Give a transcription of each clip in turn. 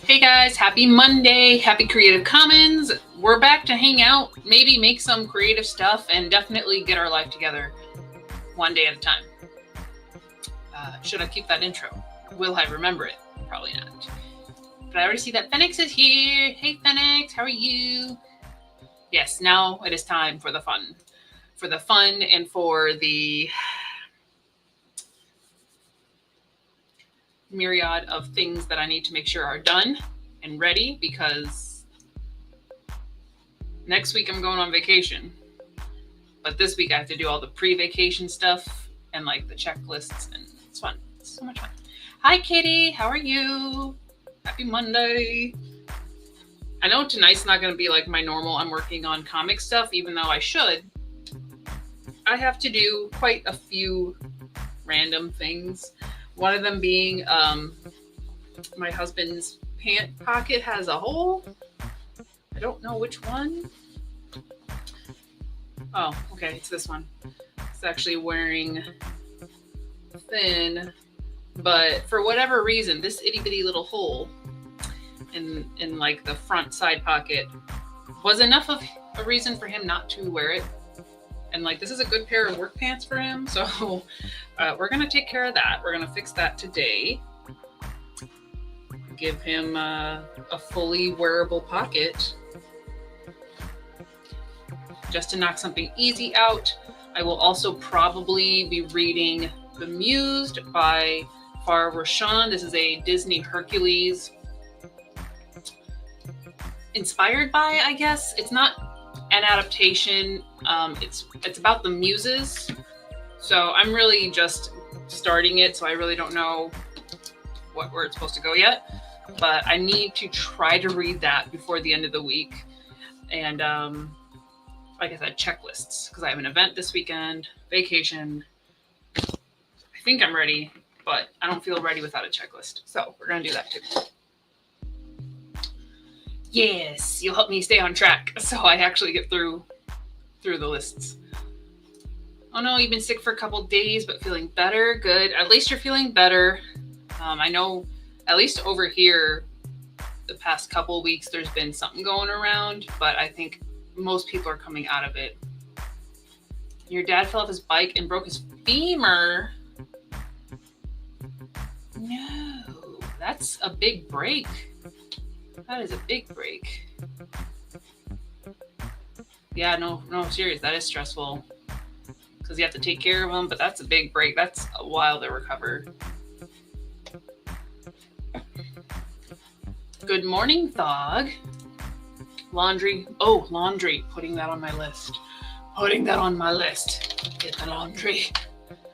Hey guys, happy Monday, happy Creative Commons. We're back to hang out, maybe make some creative stuff, and definitely get our life together one day at a time. Should I keep that intro? Will I remember it? Probably not. But I already see that Phoenix is here. Hey Phoenix, how are you? Yes, now it is time for the fun. For the fun and for the myriad of things that I need to make sure are done and ready, because next week I'm going on vacation. But this week I have to do all the pre-vacation stuff and like the checklists, and it's fun. It's so much fun. Hi Katie, how are you? Happy Monday. I know tonight's not going to be like my normal, I'm working on comic stuff, even though I should. I have to do quite a few random things. One of them being my husband's pant pocket has a hole. I don't know which one. Oh, okay, it's this one. It's actually wearing thin, but for whatever reason, this itty bitty little hole in like the front side pocket was enough of a reason for him not to wear it. And like, this is a good pair of work pants for him, so we're gonna take care of that. We're gonna fix that today. Give him a fully wearable pocket, just to knock something easy out. I will also probably be reading Bemused by Farah Roshan. This is a Disney Hercules inspired by, I guess. It's not an adaptation. It's about the muses. So I'm really just starting it, so I really don't know where it's supposed to go yet. But I need to try to read that before the end of the week. And like I said, checklists, because I have an event this weekend, vacation. I think I'm ready, but I don't feel ready without a checklist. So we're going to do that too. Yes, you'll help me stay on track so I actually get through the lists. Oh no, you've been sick for a couple days, but feeling better. Good. At least you're feeling better. I know, at least over here, the past couple weeks, there's been something going around, but I think most people are coming out of it. Your dad fell off his bike and broke his femur. No, that's a big break. That is a big break. Yeah, no, serious. That is stressful because you have to take care of them, but that's a big break. That's a while to recover. Good morning, Thog. Laundry. Oh, laundry. Putting that on my list. Get the laundry.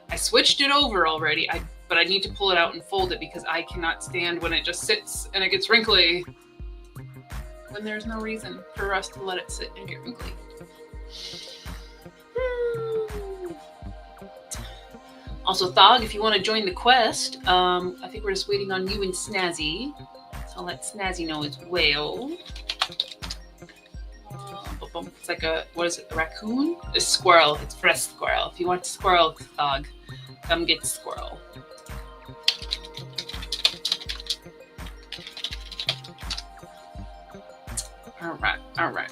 I switched it over already, but I need to pull it out and fold it because I cannot stand when it just sits and it gets wrinkly. When there's no reason for us to let it sit and get wrinkly. Also, Thog, if you want to join the quest, I think we're just waiting on you and Snazzy. So I'll let Snazzy know as well. It's like a raccoon? A squirrel. It's fresh squirrel. If you want squirrel, Thog, come get squirrel. All right.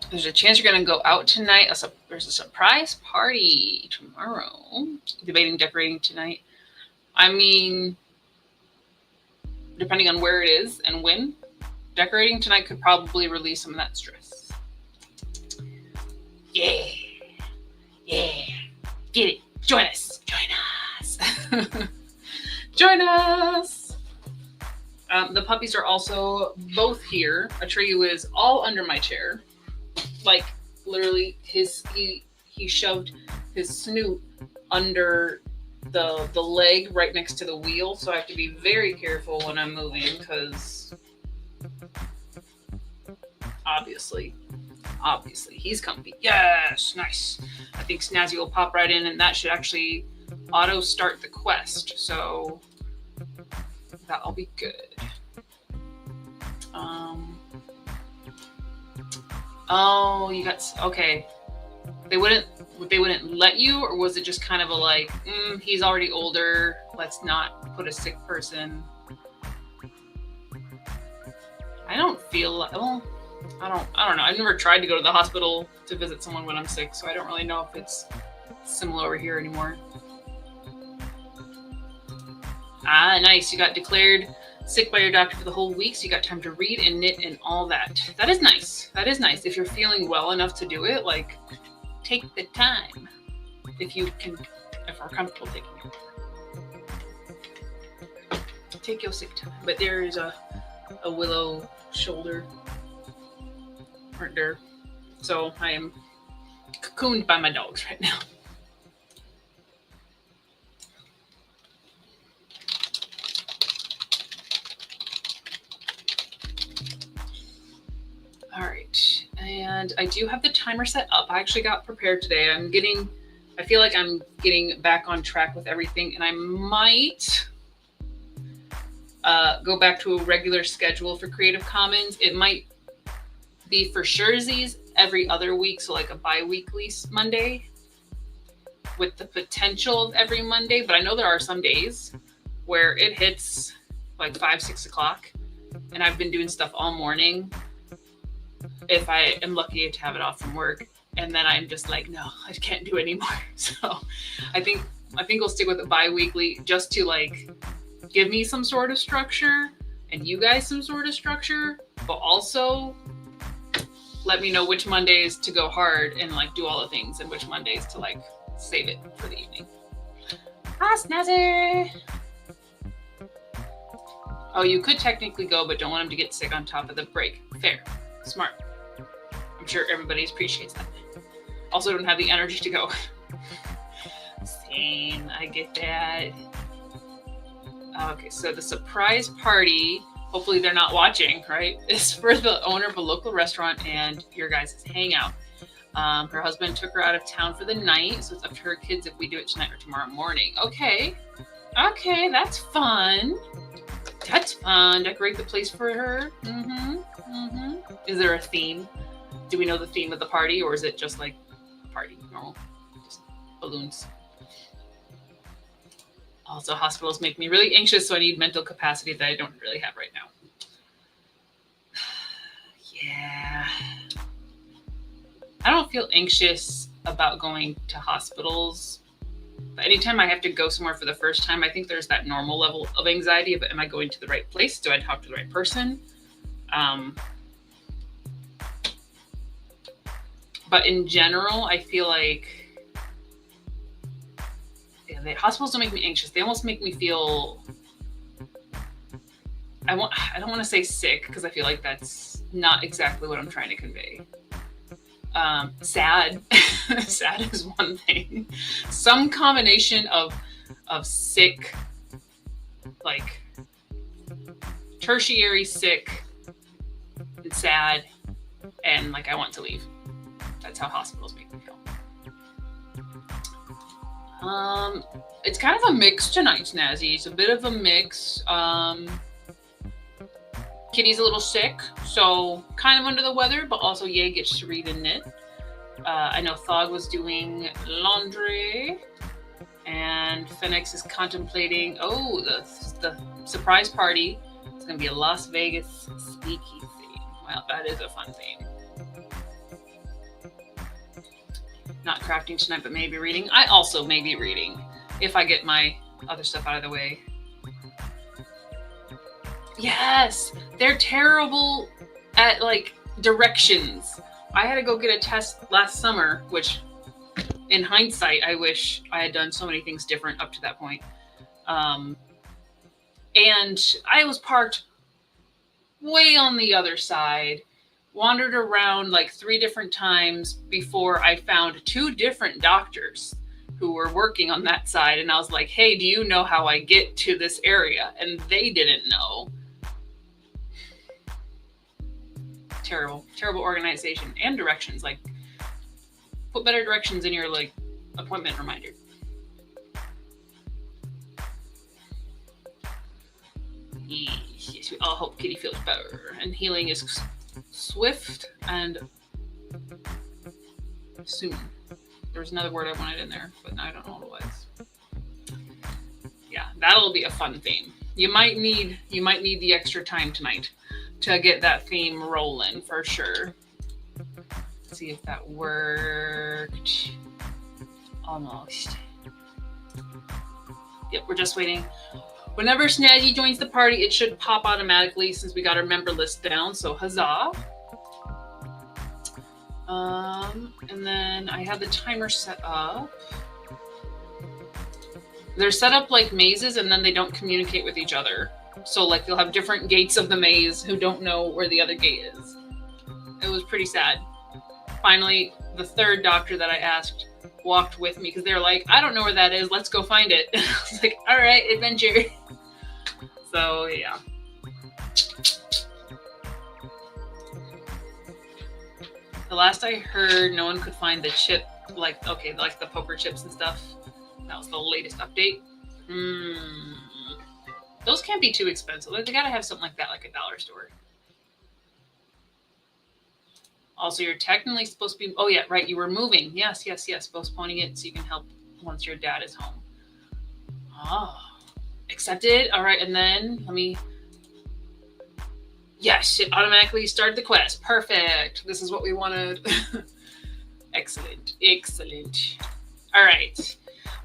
There's a chance you're going to go out tonight. There's a surprise party tomorrow. Debating decorating tonight. I mean, depending on where it is and when, decorating tonight could probably release some of that stress. Yeah. Get it. Join us. Join us. The puppies are also both here. Atreyu is all under my chair. Like, literally, he shoved his snoot under the leg right next to the wheel, so I have to be very careful when I'm moving, because obviously he's comfy. Yes, nice. I think Snazzy will pop right in, and that should actually auto start the quest, so that'll be good. Oh, you got, okay. They wouldn't let you, or was it just kind of a like, he's already older, let's not put a sick person? I don't feel, well, I don't know. I've never tried to go to the hospital to visit someone when I'm sick, so I don't really know if it's similar over here anymore. Ah, nice. You got declared sick by your doctor for the whole week, so you got time to read and knit and all that. That is nice. That is nice. If you're feeling well enough to do it, like, take the time. If you can, if we're comfortable taking it. Take your sick time. But there is a willow shoulder right there. So I am cocooned by my dogs right now. All right, and I do have the timer set up. I actually got prepared today. I feel like I'm getting back on track with everything, and I might go back to a regular schedule for Creative Commons. It might be for Scherzies every other week, so like a bi-weekly Monday with the potential of every Monday. But I know there are some days where it hits like 5-6 o'clock, and I've been doing stuff all morning if I am lucky to have it off from work, and then I'm just like, no, I can't do it anymore. So I think we'll stick with it bi-weekly, just to like give me some sort of structure and you guys some sort of structure, but also let me know which Mondays to go hard and like do all the things, and which Mondays to like save it for the evening. Hi, Snazzy. Oh, you could technically go, but don't want him to get sick on top of the break. Fair. Smart. I'm sure everybody appreciates that. Also don't have the energy to go. Same, I get that. Okay, so the surprise party, hopefully they're not watching, right? It's for the owner of a local restaurant and your guys' hangout. Her husband took her out of town for the night, so it's up to her kids if we do it tonight or tomorrow morning. Okay, that's fun. That's fun. Decorate the place for her. Is there a theme? Do we know the theme of the party, or is it just like a party, normal, just balloons? Also, hospitals make me really anxious, so I need mental capacity that I don't really have right now. Yeah. I don't feel anxious about going to hospitals. But anytime I have to go somewhere for the first time, I think there's that normal level of anxiety of, am I going to the right place? Do I talk to the right person? But in general, I feel like the hospitals don't make me anxious. They almost make me feel, I don't want to say sick, because I feel like that's not exactly what I'm trying to convey. Sad. Sad is one thing. Some combination of sick, like tertiary sick and sad, and like I want to leave. That's how hospitals make me feel. It's kind of a mix tonight, Snazzy. It's a bit of a mix. Kitty's a little sick, so kind of under the weather, but also Ye gets to read and knit. I know Thog was doing laundry, and Phoenix is contemplating, the surprise party. It's going to be a Las Vegas sneaky theme. Well, that is a fun theme. Not crafting tonight, but maybe reading. I also may be reading if I get my other stuff out of the way. Yes, they're terrible at like directions. I had to go get a test last summer, which in hindsight, I wish I had done so many things different up to that point. And I was parked way on the other side, wandered around like 3 different times before I found 2 different doctors who were working on that side. And I was like, hey, do you know how I get to this area? And they didn't know. Terrible organization and directions. Like, put better directions in your like appointment reminder. Yes, we all hope Kitty feels better. And healing is swift and soon. There was another word I wanted in there, but I don't know what it was. Yeah, that'll be a fun theme. You might need the extra time tonight to get that theme rolling for sure. Let's see if that worked. Almost. Yep, we're just waiting. Whenever Snazzy joins the party, it should pop automatically since we got our member list down. So huzzah. And then I have the timer set up. They're set up like mazes and then they don't communicate with each other. So like you'll have different gates of the maze who don't know where the other gate is. It was pretty sad. Finally, the third doctor that I asked walked with me because they were like, I don't know where that is. Let's go find it. I was like, all right, adventure. So yeah. The last I heard, no one could find the chip, like the poker chips and stuff. That was the latest update. Those can't be too expensive. They gotta have something like that, like a dollar store. Also, you're technically supposed to be, oh yeah, right, you were moving. Yes, postponing it so you can help once your dad is home. Oh, accepted. All right, and then yes, it automatically started the quest. Perfect. This is what we wanted. Excellent. All right.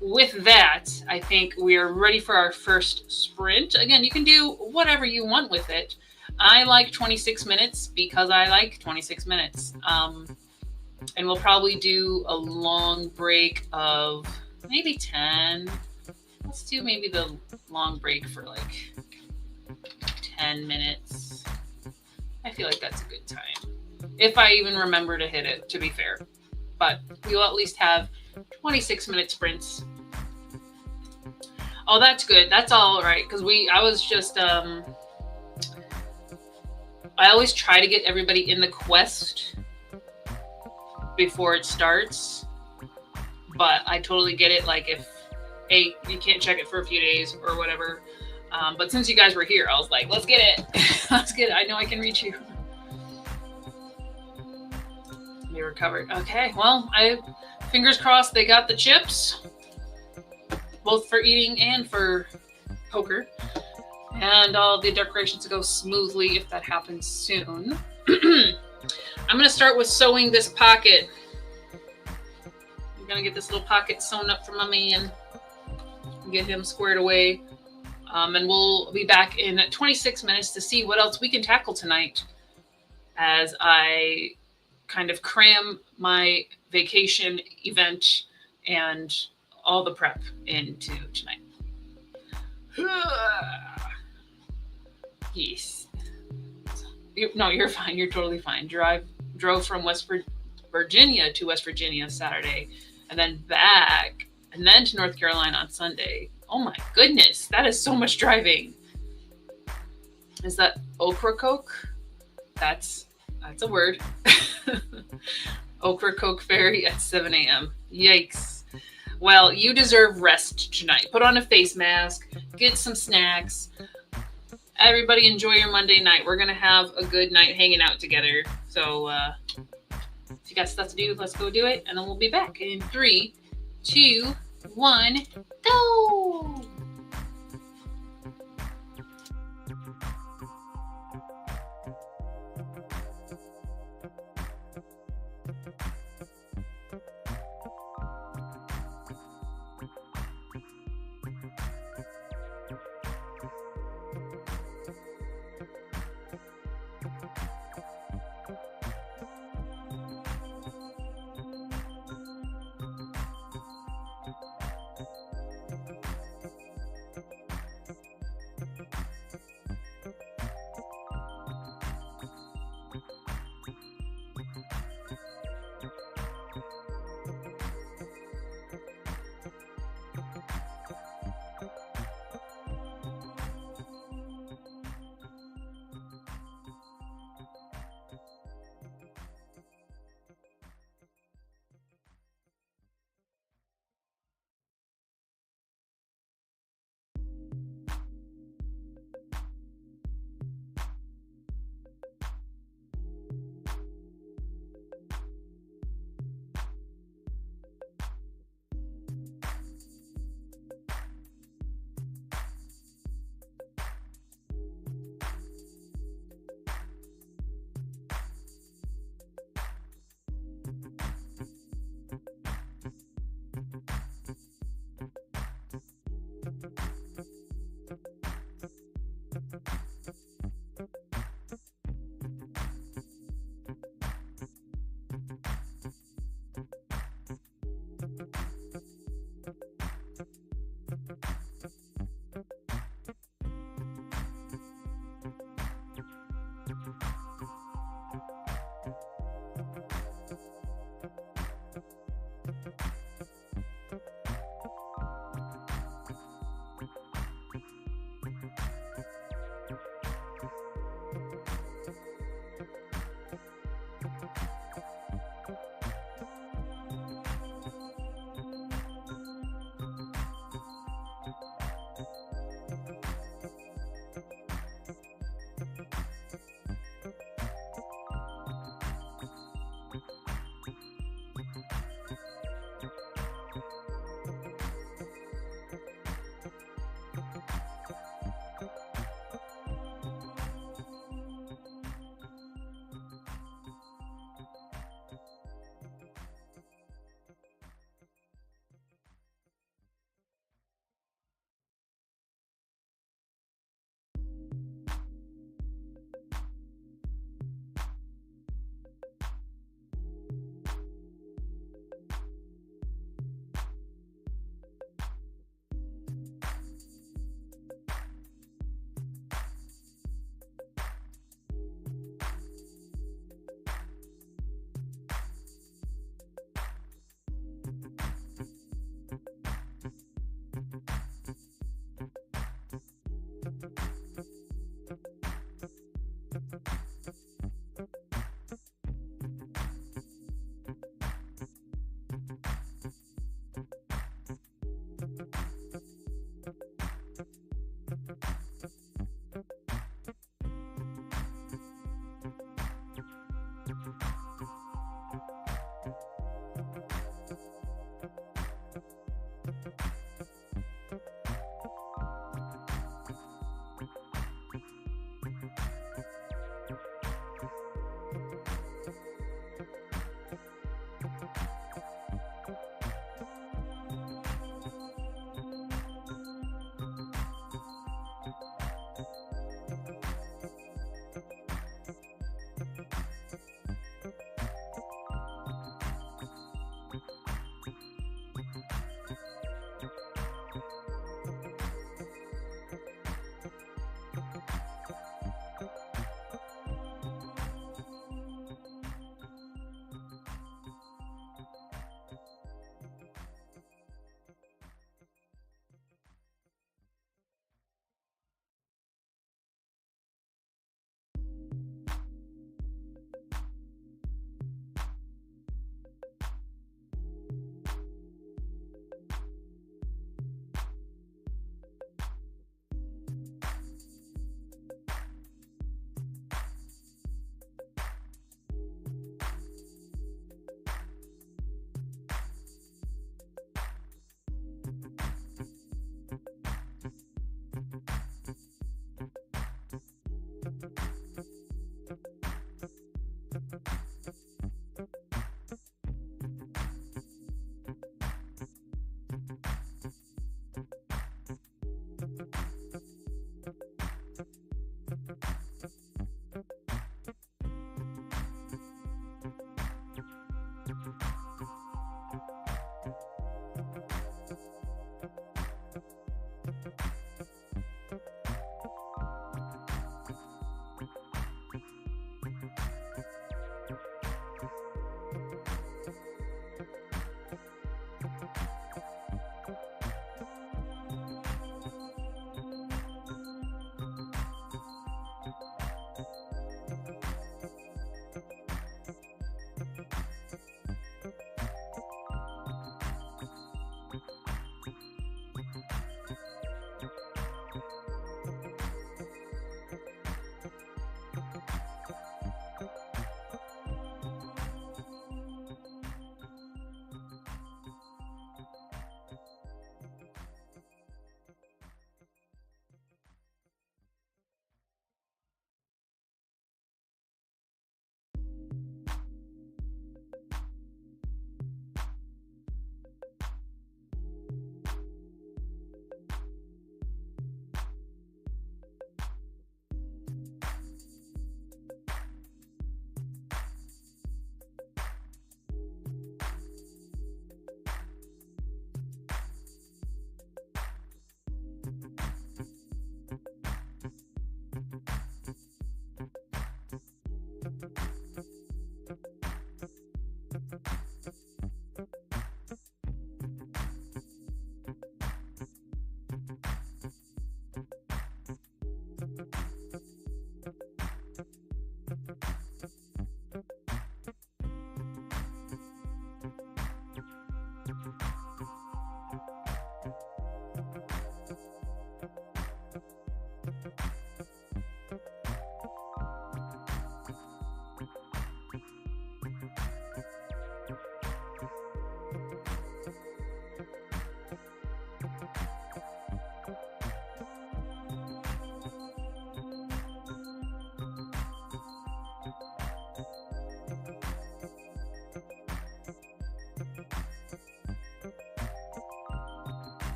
With that, I think we are ready for our first sprint. Again, you can do whatever you want with it. I like 26 minutes because I like 26 minutes. And we'll probably do a long break of maybe 10. Let's do maybe the long break for like 10 minutes. I feel like that's a good time. If I even remember to hit it, to be fair. But we'll at least have 26-minute sprints. Oh, that's good. That's all right. Because I always try to get everybody in the quest before it starts. But I totally get it. Like if, hey, you can't check it for a few days or whatever. But since you guys were here, I was like, let's get it. Let's get it. I know I can reach you. They recovered. Okay, well, fingers crossed they got the chips, both for eating and for poker, and all the decorations to go smoothly if that happens soon. I'm going to start with sewing this pocket. I'm going to get this little pocket sewn up for my man and get him squared away. And we'll be back in 26 minutes to see what else we can tackle tonight as I kind of cram my vacation event and all the prep into tonight. Yes. No, you're fine. You're totally fine. Drove from West Virginia to West Virginia Saturday and then back and then to North Carolina on Sunday. Oh my goodness, that is so much driving. Is that Ocracoke? That's a word. Ocracoke Ferry at 7 a.m. Yikes. Well, you deserve rest tonight. Put on a face mask, get some snacks. Everybody enjoy your Monday night. We're going to have a good night hanging out together. So if you got stuff to do, let's go do it. And then we'll be back in 3, 2, 1, go!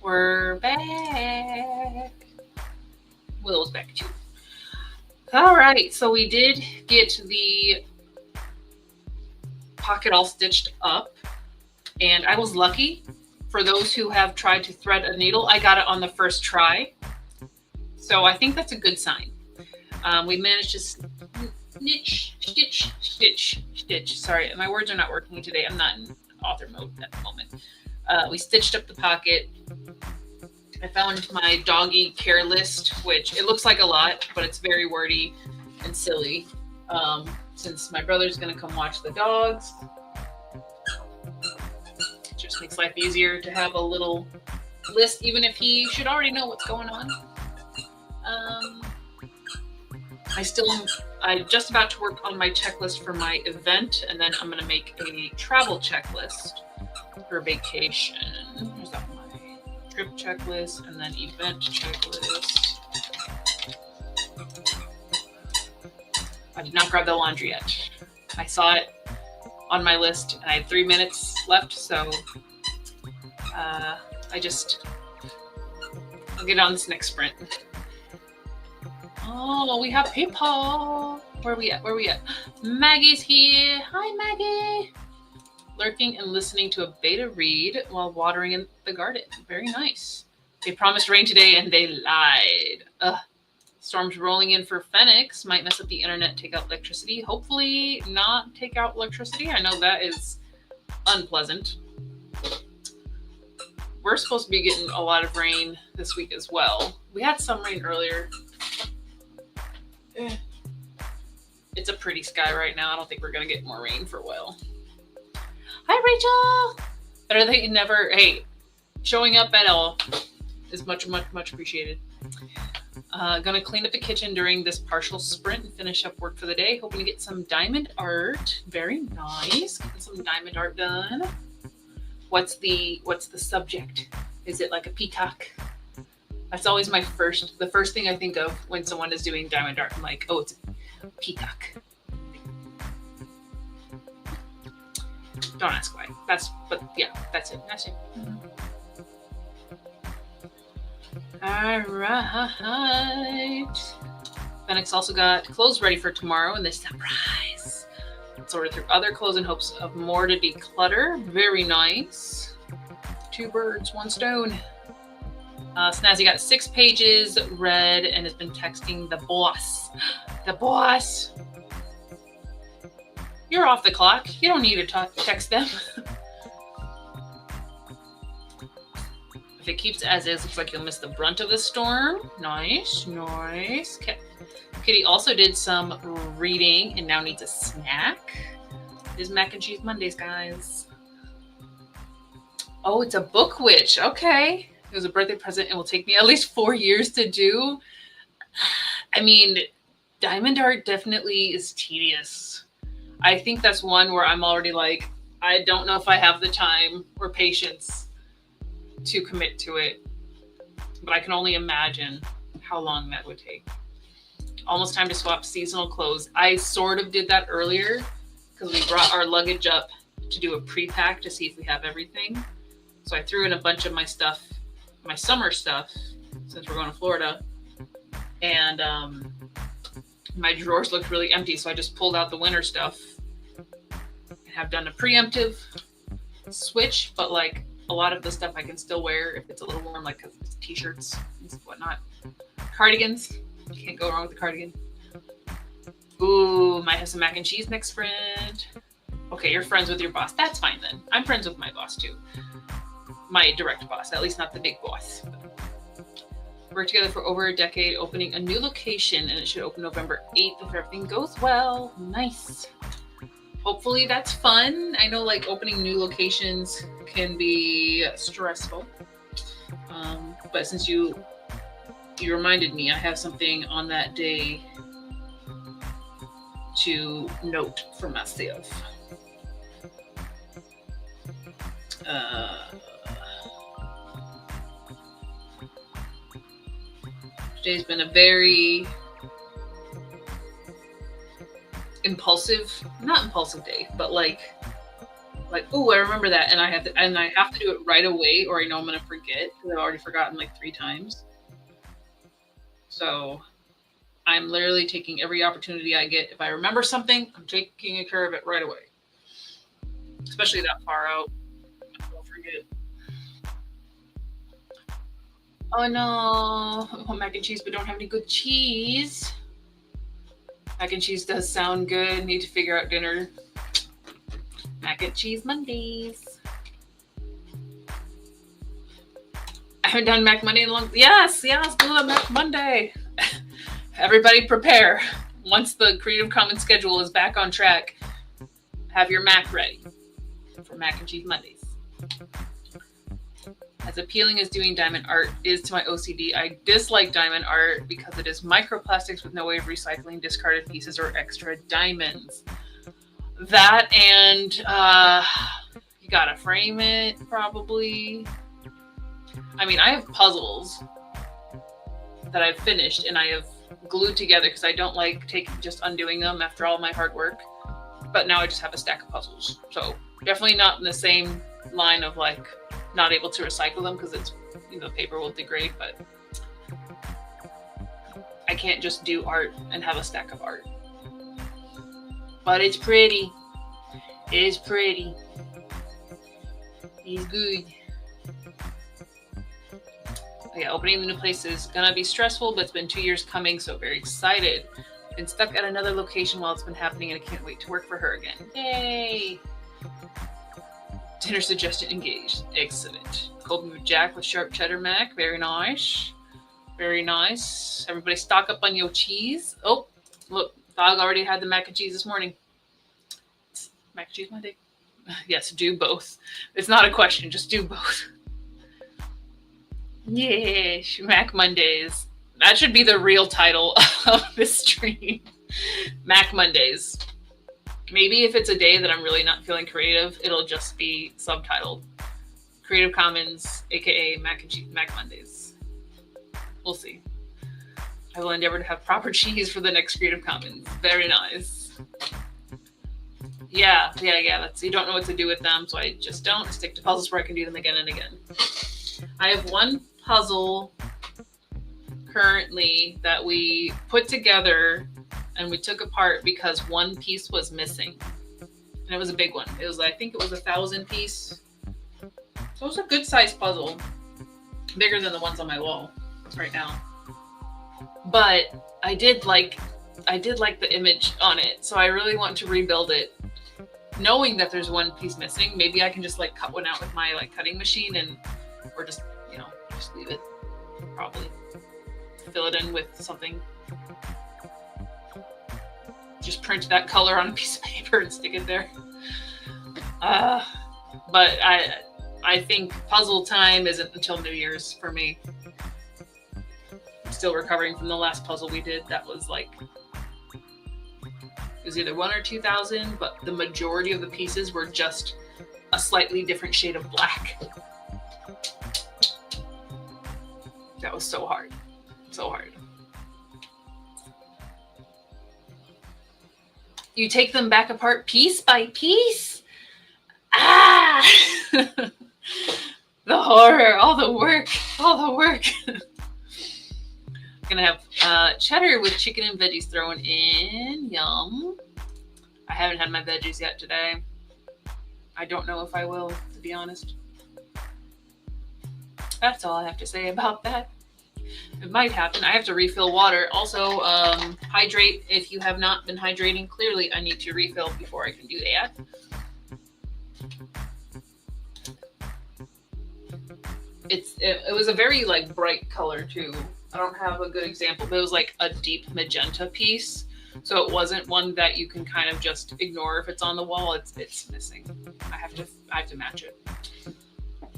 We're back. Willow's back too. All right, so we did get the pocket all stitched up, and I was lucky. For those who have tried to thread a needle, I got it on the first try. So I think that's a good sign. We managed to stitch. Sorry, my words are not working today. I'm not in author mode at the moment. We stitched up the pocket. I found my doggy care list, which it looks like a lot, but it's very wordy and silly. Since my brother's going to come watch the dogs, it just makes life easier to have a little list, even if he should already know what's going on. I'm just about to work on my checklist for my event, and then I'm going to make a travel checklist for vacation. There's that my trip checklist and then event checklist. I did not grab the laundry yet. I saw it on my list and I had 3 minutes left, so I'll get on this next sprint. Oh, we have people. Where are we at? Maggie's here. Hi, Maggie. Lurking and listening to a beta read while watering in the garden. Very nice. They promised rain today and they lied. Storms rolling in for Phoenix might mess up the internet, take out electricity. Hopefully not take out electricity. I know that is unpleasant. We're supposed to be getting a lot of rain this week as well. We had some rain earlier. It's a pretty sky right now. I don't think we're going to get more rain for a while. Hi, Rachel. Better than never. Hey, showing up at all is much, much, much appreciated. Gonna clean up the kitchen during this partial sprint and finish up work for the day. Hoping to get some diamond art. Very nice. Getting some diamond art done. What's the subject? Is it like a peacock? That's always the first thing I think of when someone is doing diamond art. I'm like, oh, it's a peacock. Don't ask why. That's it. All right. Phoenix also got clothes ready for tomorrow and this surprise. Sorted through other clothes in hopes of more to declutter. Very nice. 2 birds, 1 stone. Snazzy got 6 pages read and has been texting the boss. The boss. You're off the clock. You don't need to text them. If it keeps as is, looks like you'll miss the brunt of the storm. Nice. Kitty also did some reading and now needs a snack. It is Mac and Cheese Mondays, guys. Oh, it's a book witch. Okay. It was a birthday present and will take me at least 4 years to do. I mean, diamond art definitely is tedious. I think that's one where I'm already like, I don't know if I have the time or patience to commit to it. But I can only imagine how long that would take. Almost time to swap seasonal clothes. I sort of did that earlier because we brought our luggage up to do a pre-pack to see if we have everything. So I threw in a bunch of my stuff, my summer stuff, since we're going to Florida. And my drawers looked really empty, so I just pulled out the winter stuff and have done a preemptive switch, but like a lot of the stuff I can still wear if it's a little warm, like t-shirts and whatnot. Cardigans. Can't go wrong with the cardigan. Ooh, might have some mac and cheese next sprint. Okay, you're friends with your boss. That's fine then. I'm friends with my boss too. My direct boss, at least not the big boss. Worked together for over a decade, opening a new location, and it should open November 8th if everything goes well. Nice. Hopefully that's fun. I know like opening new locations can be stressful. But since you reminded me, I have something on that day to note for myself. Today's been a very not impulsive day, but like Like, oh, I remember that, and I have to do it right away, or I know I'm gonna forget because I've already forgotten like 3 times. So I'm literally taking every opportunity I get. If I remember something, I'm taking care of it right away. Especially that far out. Don't forget. Oh no, I want mac and cheese, but don't have any good cheese. Mac and cheese does sound good. Need to figure out dinner. Mac and cheese Mondays. I haven't done Mac Monday in a long. Yes, let's do a Mac Monday. Everybody prepare. Once the Creative Commons schedule is back on track, have your Mac ready for Mac and Cheese Mondays. As appealing as doing diamond art is to my OCD, I dislike diamond art because it is microplastics with no way of recycling discarded pieces or extra diamonds. That and you gotta frame it, probably. I mean, I have puzzles that I've finished and I have glued together because I don't like just undoing them after all my hard work. But now I just have a stack of puzzles. So definitely not in the same line of like not able to recycle them because it's, the paper will degrade, but I can't just do art and have a stack of art. But it's pretty. It is pretty. It's good. Yeah, opening the new place is gonna be stressful, but it's been 2 years coming, so very excited. Been stuck at another location while it's been happening, and I can't wait to work for her again. Yay! Dinner suggestion engaged. Excellent. Cold Mood Jack with sharp cheddar mac. Very nice. Very nice. Everybody stock up on your cheese. Oh, look, Dog already had the mac and cheese this morning. It's Mac and Cheese Monday. Yes, do both. It's not a question, just do both. Yeah, Mac Mondays. That should be the real title of this stream. Mac Mondays. Maybe if it's a day that I'm really not feeling creative, it'll just be subtitled Creative Commons, aka Mac Mondays. We'll see. I will endeavor to have proper cheese for the next Creative Commons. Very nice. Yeah. That's, you don't know what to do with them, so I just don't stick to puzzles where I can do them again and again. I have one puzzle currently that we put together and we took apart because one piece was missing. And it was a big one. It was, I think it was 1,000 piece. So it was a good sized puzzle. Bigger than the ones on my wall right now. But I did like the image on it. So I really want to rebuild it. Knowing that there's one piece missing, maybe I can just like cut one out with my like cutting machine or just, just leave it. Probably fill it in with something. Just print that color on a piece of paper and stick it there. But I think puzzle time isn't until New Year's for me. I'm still recovering from the last puzzle we did. That was like, it was either 1,000 or 2,000, but the majority of the pieces were just a slightly different shade of black. That was so hard. So hard. You take them back apart piece by piece? Ah! The horror, all the work. Gonna have cheddar with chicken and veggies thrown in. Yum. I haven't had my veggies yet today. I don't know if I will, to be honest. That's all I have to say about that. It might happen. I have to refill water. Also, hydrate if you have not been hydrating. Clearly, I need to refill before I can do that. It was a very like bright color too. I don't have a good example, but it was like a deep magenta piece. So it wasn't one that you can kind of just ignore if it's on the wall. It's missing. I have to match it.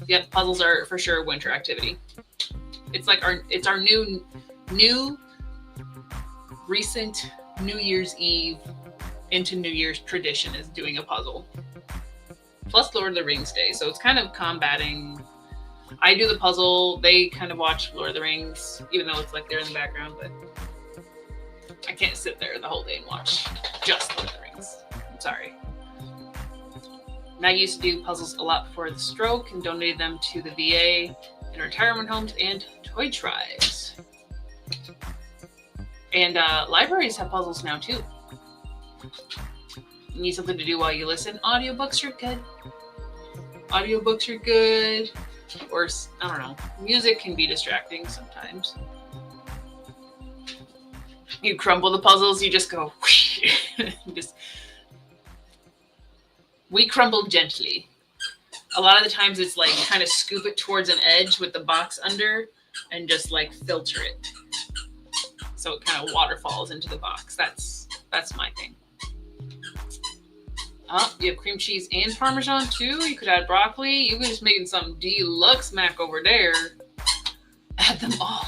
Yep, puzzles are for sure a winter activity. It's like our new recent New Year's Eve into New Year's tradition is doing a puzzle. Plus Lord of the Rings Day, so it's kind of combating. I do the puzzle, they kind of watch Lord of the Rings, even though it's like they're in the background, but I can't sit there the whole day and watch just Lord of the Rings. I'm sorry. Maggie used to do puzzles a lot before the stroke and donated them to the VA and retirement homes and toy tribes. And libraries have puzzles now too. You need something to do while you listen? Audiobooks are good. Audiobooks are good. Or, I don't know, music can be distracting sometimes. You crumble the puzzles, you just go, we crumble gently. A lot of the times it's like kind of scoop it towards an edge with the box under and just like filter it. So it kind of waterfalls into the box. That's my thing. Oh, you have cream cheese and Parmesan too? You could add broccoli. You could just making some deluxe mac over there. Add them all.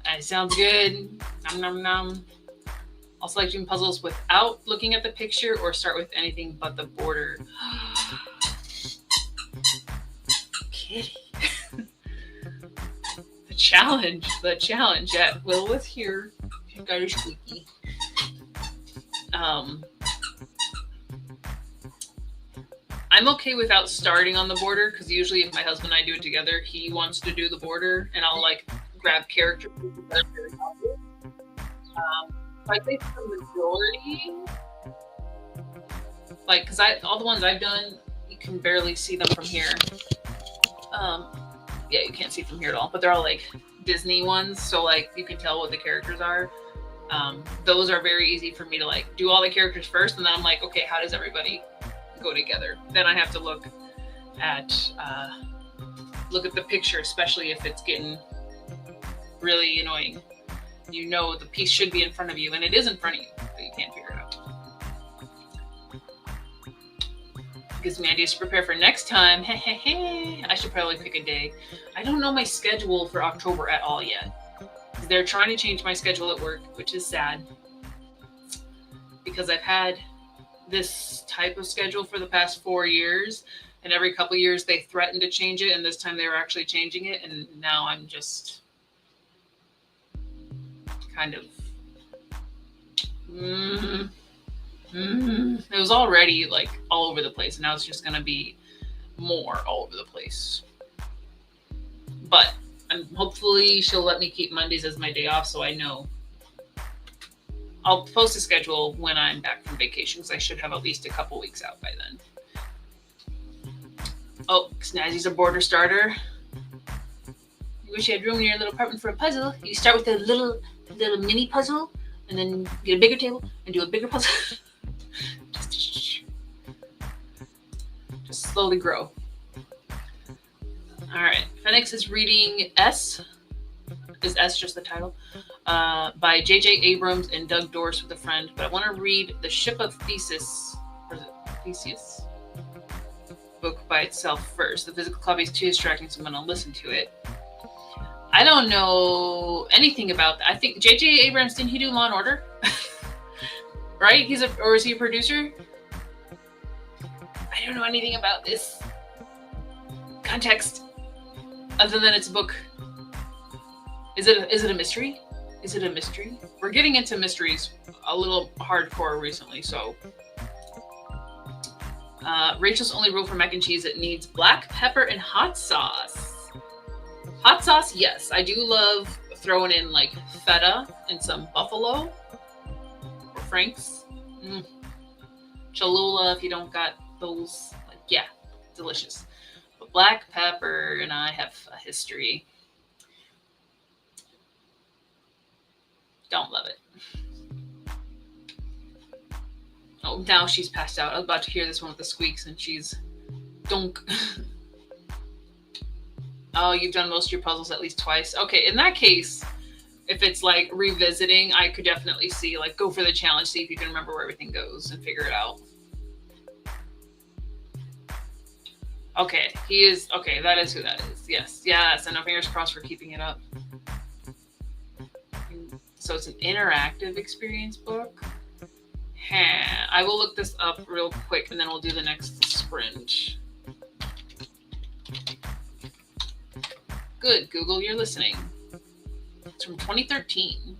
That sounds good. Nom nom nom. Also like doing puzzles without looking at the picture or start with anything but the border. Kitty. The challenge. Yeah, Will was here. She got her squeaky. I'm okay without starting on the border because usually if my husband and I do it together, he wants to do the border and I'll like grab characters. I think the majority, like, because all the ones I've done, you can barely see them from here. Yeah, you can't see from here at all, but they're all like Disney ones, so like you can tell what the characters are. Those are very easy for me to like do all the characters first, and then I'm like, okay, how does everybody go together? Then I have to look at the picture, especially if it's getting really annoying. You know the piece should be in front of you, and it is in front of you, but you can't figure it out. Gives me ideas to prepare for next time. I should probably pick a day. I don't know my schedule for October at all yet. They're trying to change my schedule at work, which is sad. Because I've had this type of schedule for the past 4 years, and every couple of years they threaten to change it, and this time they were actually changing it, and now I'm just kind of it was already like all over the place, and now it's just gonna be more all over the place. But hopefully she'll let me keep Mondays as my day off, so I know. I'll post a schedule when I'm back from vacation, because I should have at least a couple weeks out by then. Oh, Snazzy's a border starter. You wish you had room in your little apartment for a puzzle. You start with a little mini puzzle, and then get a bigger table and do a bigger puzzle. Just slowly grow. All right, Phoenix is reading S. Is S just the title? By J.J. Abrams and Doug Dorse with a friend. But I want to read The Ship of Theseus, or is it Theseus? Book by itself first. The physical copy is too distracting, so I'm going to listen to it. I don't know anything about that. I think J.J. Abrams, didn't he do Law & Order? Right? Or is he a producer? I don't know anything about this context other than it's a book. Is it a mystery? Is it a mystery? We're getting into mysteries a little hardcore recently, so. Rachel's only rule for mac and cheese, it needs black pepper and hot sauce. Hot sauce, yes. I do love throwing in like feta and some buffalo or Frank's. Cholula, if you don't got those, like, yeah, delicious. But black pepper and I have a history. Don't love it. Oh, now she's passed out. I was about to hear this one with the squeaks, and she's donk. Oh, you've done most of your puzzles at least twice. Okay, in that case, if it's like revisiting, I could definitely see, like, go for the challenge, see if you can remember where everything goes and figure it out. Okay, he is, okay, that is who that is. Yes, and no fingers crossed for keeping it up. So it's an interactive experience book. I will look this up real quick, and then we'll do the next sprint. Good, Google, you're listening. It's from 2013.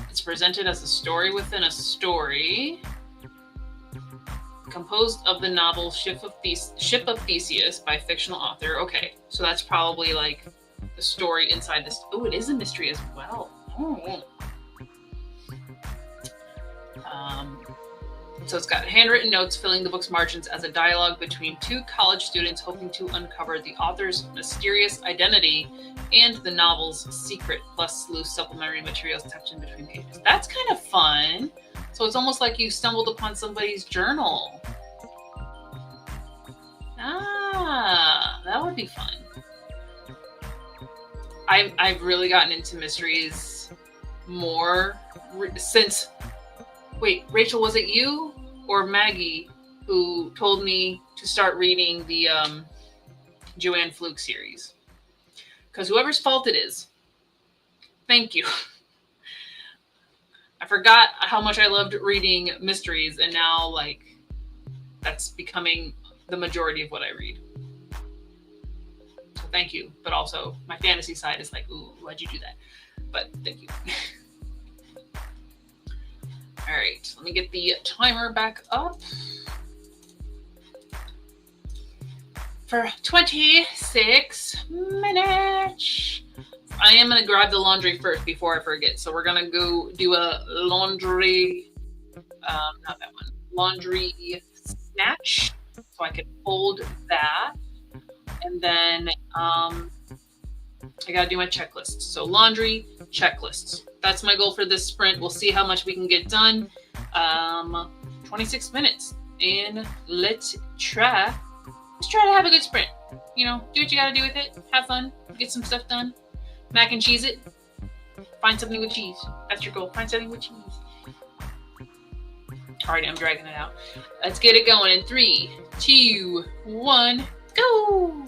It's presented as a story within a story. composed of the novel Ship of Theseus by fictional author. Okay, so that's probably like the story inside this. Oh, it is a mystery as well. Oh. So it's got handwritten notes filling the book's margins as a dialogue between two college students hoping to uncover the author's mysterious identity and the novel's secret, plus loose supplementary materials tucked in between pages. That's kind of fun. So it's almost like you stumbled upon somebody's journal. Ah, that would be fun. I've really gotten into mysteries more since... Wait, Rachel, was it you or Maggie who told me to start reading the Joanne Fluke series? Because whoever's fault it is, thank you. I forgot how much I loved reading mysteries, and now, like, that's becoming the majority of what I read. So thank you. But also, my fantasy side is like, ooh, why'd you do that? But thank you. All right, let me get the timer back up for 26 minutes. I am going to grab the laundry first before I forget. So we're going to go do a laundry, not that one, laundry snatch. So I can fold that. And then I got to do my checklist. So laundry, checklists. That's my goal for this sprint. We'll see how much we can get done. 26 minutes. And let's try to have a good sprint. You know, do what you got to do with it. Have fun. Get some stuff done. Mac and cheese it. Find something with cheese. That's your goal. Find something with cheese. Alright, I'm dragging it out. Let's get it going in 3, 2, 1, go!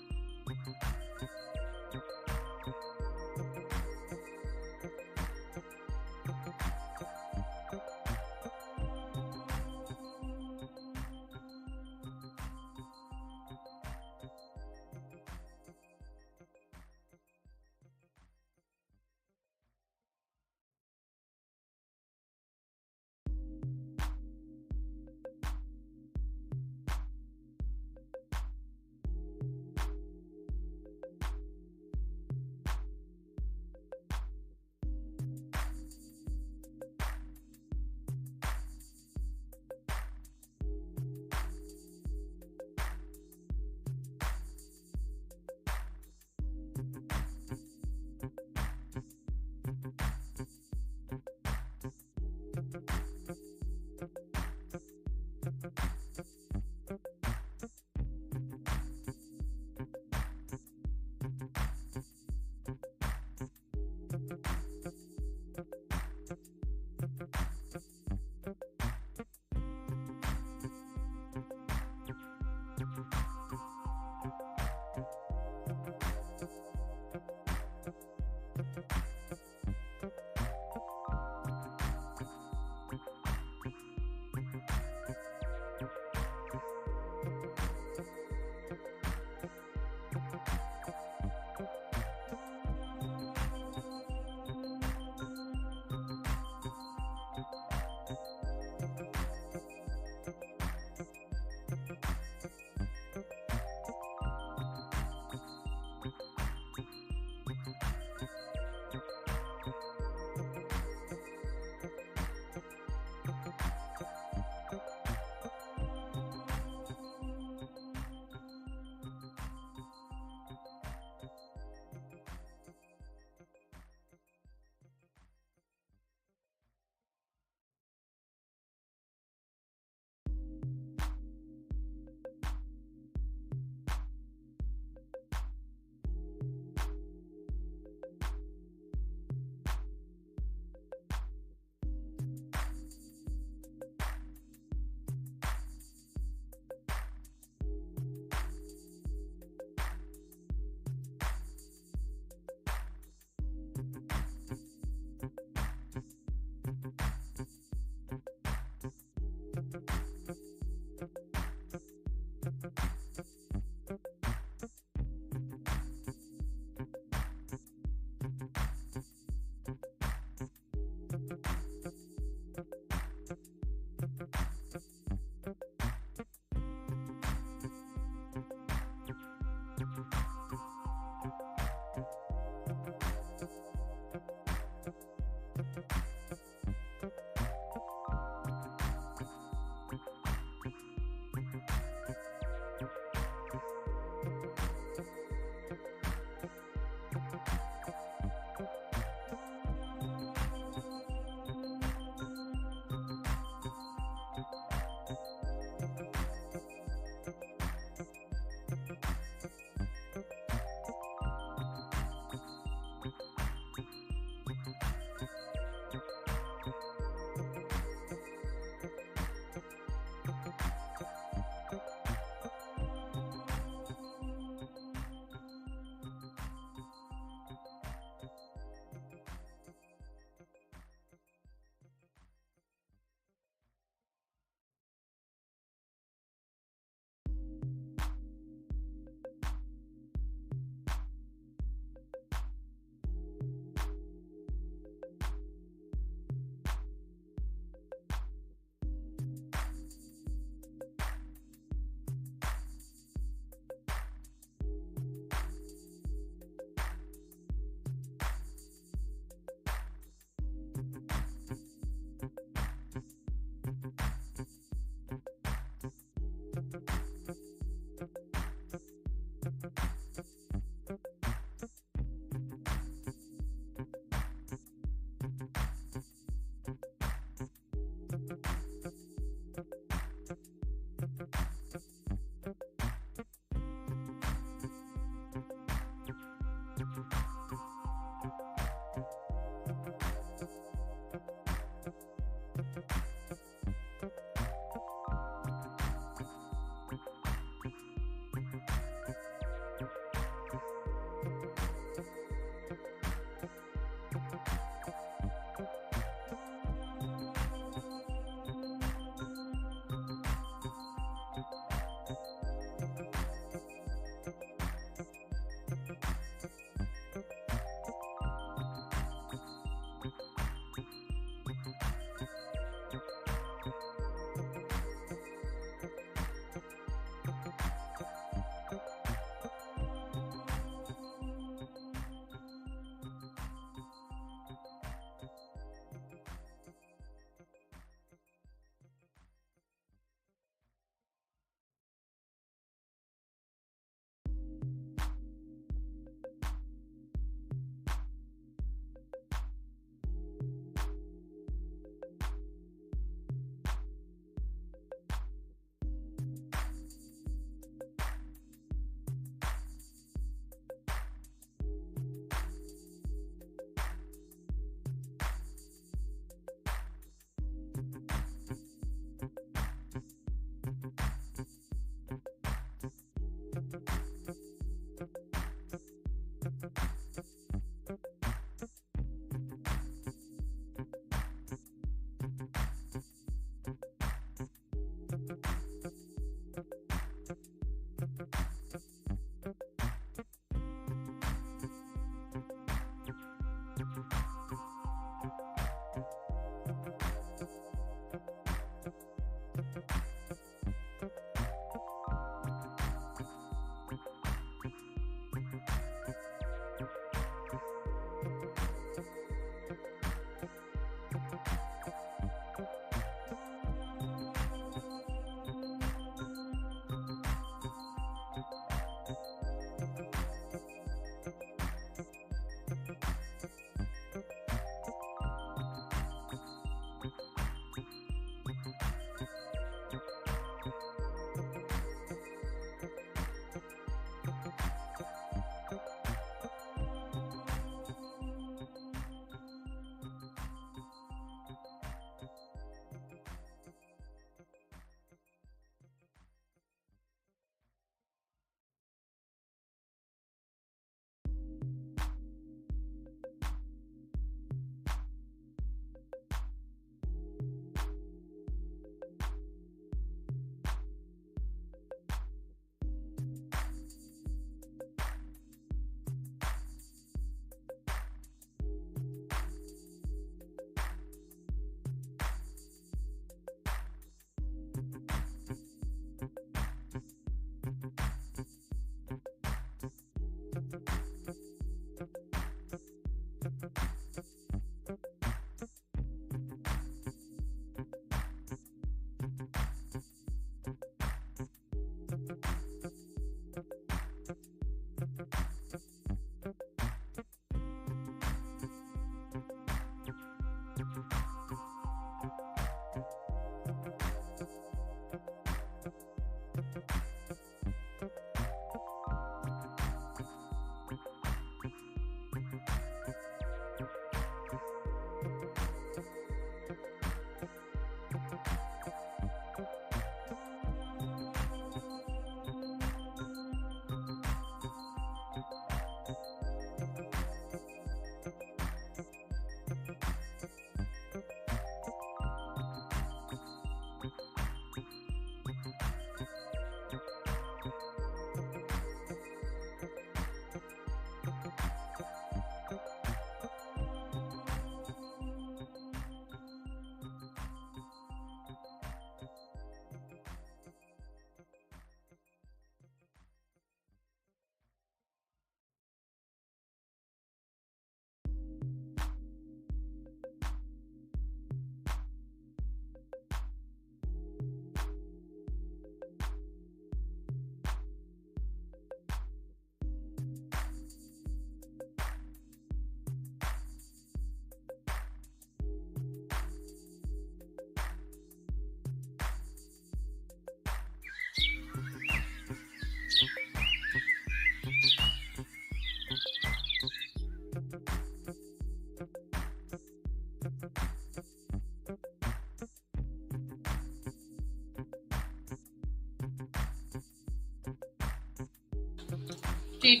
We're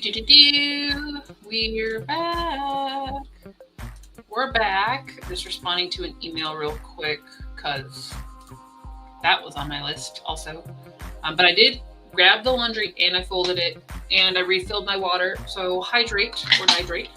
back. We're back. Just responding to an email real quick because that was on my list also. But I did grab the laundry and I folded it and I refilled my water. So hydrate or hydrate.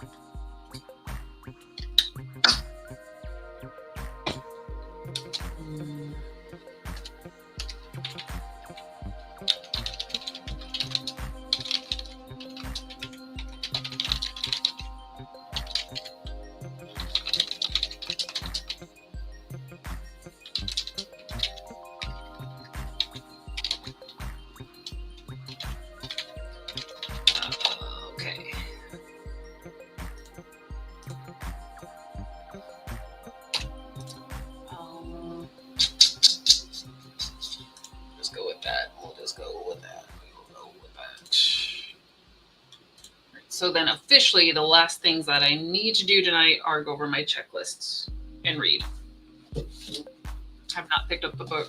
So then officially the last things that I need to do tonight are go over my checklists and read. I've not picked up the book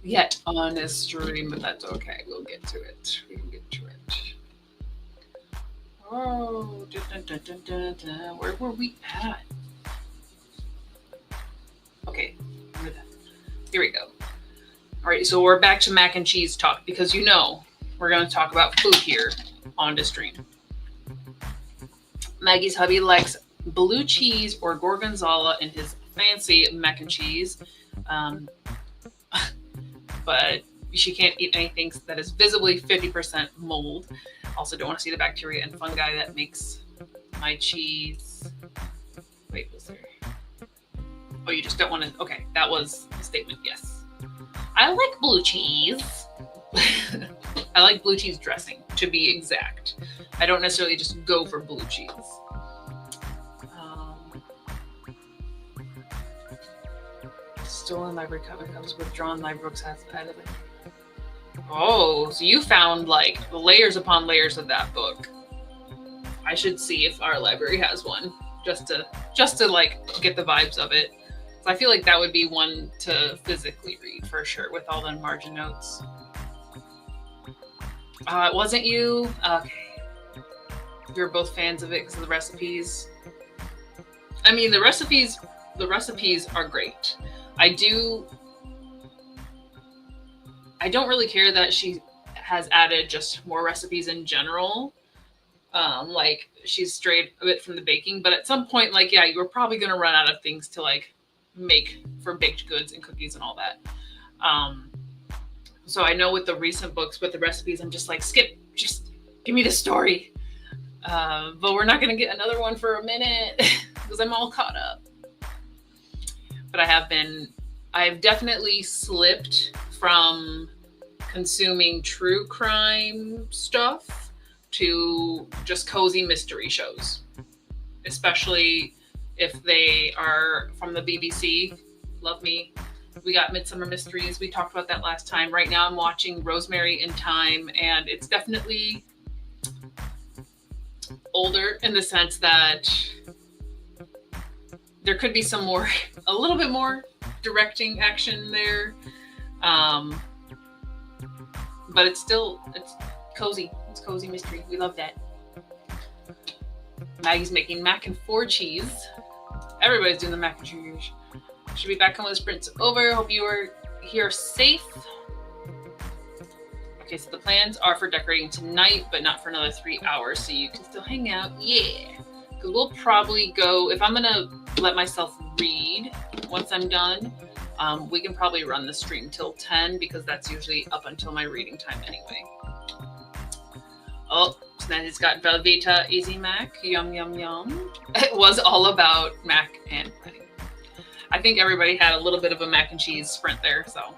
yet on this stream, but that's okay. We'll get to it. We can get to it. Oh, where were we at? Okay, here we go. All right, so we're back to mac and cheese talk because you know we're going to talk about food here on the stream. Maggie's hubby likes blue cheese or gorgonzola in his fancy mac and cheese, but she can't eat anything that is visibly 50% mold. Also don't want to see the bacteria and fungi that makes my cheese. Wait, was there? Oh, you just don't want to. Okay, that was a statement. Yes, I like blue cheese. I like blue cheese dressing, to be exact. I don't necessarily just go for blue cheese. Stolen library cover comes withdrawn library books has added it. Oh, so you found like layers upon layers of that book. I should see if our library has one, just to like get the vibes of it. So I feel like that would be one to physically read for sure, with all the margin notes. It wasn't you? Okay. You're both fans of it because of the recipes. I mean, the recipes are great. I don't really care that she has added just more recipes in general. Like she's strayed a bit from the baking, but at some point, like, yeah, you're probably going to run out of things to like make for baked goods and cookies and all that. So I know with the recent books, with the recipes, I'm just like, skip, just give me the story. But we're not going to get another one for a minute because I'm all caught up. But I've definitely slipped from consuming true crime stuff to just cozy mystery shows, especially if they are from the BBC. Love me. We got Midsummer Mysteries. We talked about that last time. Right now I'm watching Rosemary in Time, and it's definitely older in the sense that there could be a little bit more directing action there. But it's cozy. It's cozy mystery. We love that. Maggie's making mac and 4 cheese. Everybody's doing the mac and cheese. Should be back home when the sprint's over. Hope you are here safe. Okay, so the plans are for decorating tonight, but not for another 3 hours, so you can still hang out. Yeah. Because we'll probably go, if I'm going to let myself read once I'm done, we can probably run the stream till 10 because that's usually up until my reading time anyway. Oh, Snazzy's got Velveeta Easy Mac. Yum, yum, yum. It was all about mac and pudding. I think everybody had a little bit of a mac and cheese sprint there, so a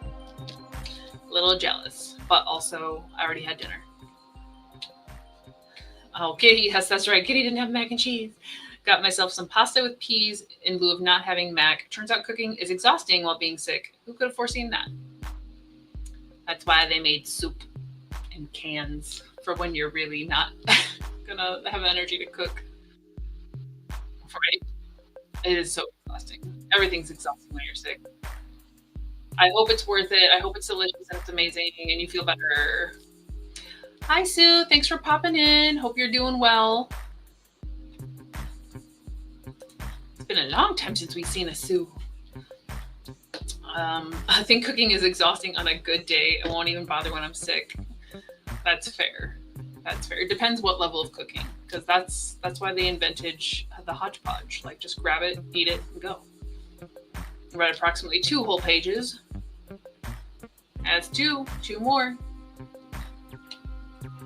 little jealous. But also, I already had dinner. Oh, Kitty, yes, that's right. Kitty didn't have mac and cheese. Got myself some pasta with peas in lieu of not having mac. Turns out cooking is exhausting while being sick. Who could have foreseen that? That's why they made soup in cans for when you're really not gonna have energy to cook. Right? It is so exhausting. Everything's exhausting when you're sick. I hope it's worth it. I hope it's delicious and it's amazing and you feel better. Hi, Sue. Thanks for popping in. Hope you're doing well. It's been a long time since we've seen a Sue. I think cooking is exhausting on a good day. I won't even bother when I'm sick. That's fair. That's fair. It depends what level of cooking, because that's why they invented the hodgepodge. Like, just grab it, eat it, and go. Read approximately 2 whole pages. Adds 2 more.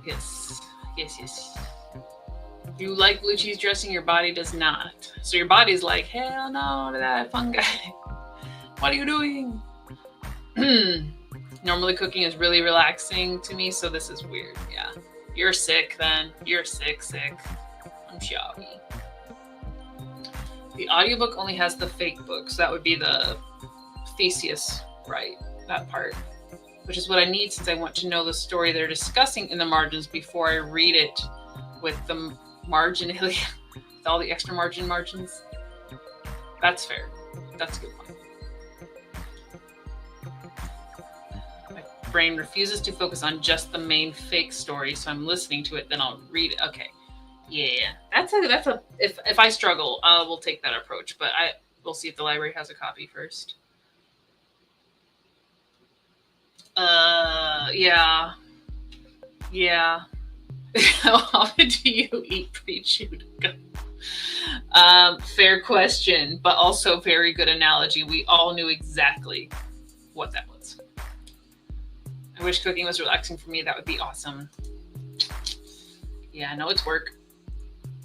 Yes. You like blue cheese dressing, your body does not. So your body's like, hell no to that fungi. What are you doing? Normally cooking is really relaxing to me, so this is weird. Yeah. You're sick then. You're sick. I'm shabby. The audiobook only has the fake book, so that would be the Theseus, right? That part. Which is what I need, since I want to know the story they're discussing in the margins before I read it with the marginalia, with all the extra margins. That's fair. That's a good one. My brain refuses to focus on just the main fake story, so I'm listening to it, then I'll read it. Okay. Yeah. That's a if I struggle, we'll take that approach, but we'll see if the library has a copy first. Yeah. How often do you eat pre-chewed gum? Fair question, but also very good analogy. We all knew exactly what that was. I wish cooking was relaxing for me. That would be awesome. Yeah, I know it's work.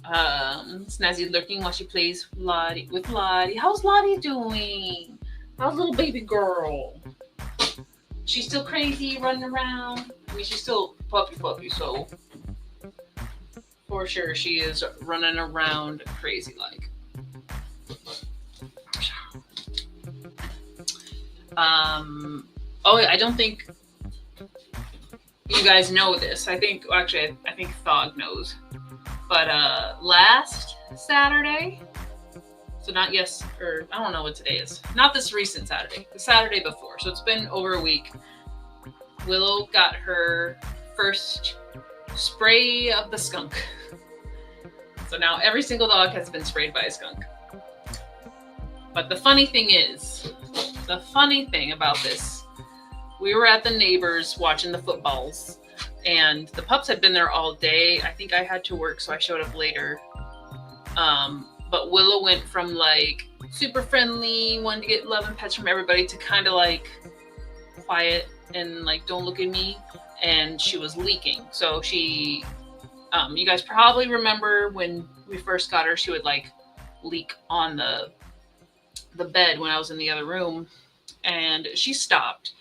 Snazzy lurking while she plays with Lottie. How's Lottie doing? How's little baby girl? She's still crazy, running around. I mean, she's still puppy, so for sure she is running around crazy like. I don't think you guys know this. I think Thog knows. But last Saturday, so not or I don't know what today is. Not this recent Saturday, the Saturday before. So it's been over a week. Willow got her first spray of the skunk. So now every single dog has been sprayed by a skunk. But the funny thing about this, we were at the neighbors watching the footballs, and the pups had been there all day. I think I had to work, so I showed up later. But Willow went from like super friendly, wanted to get love and pets from everybody, to kind of like quiet and like, don't look at me. And she was leaking. So she, you guys probably remember when we first got her, she would like leak on the bed when I was in the other room, and she stopped.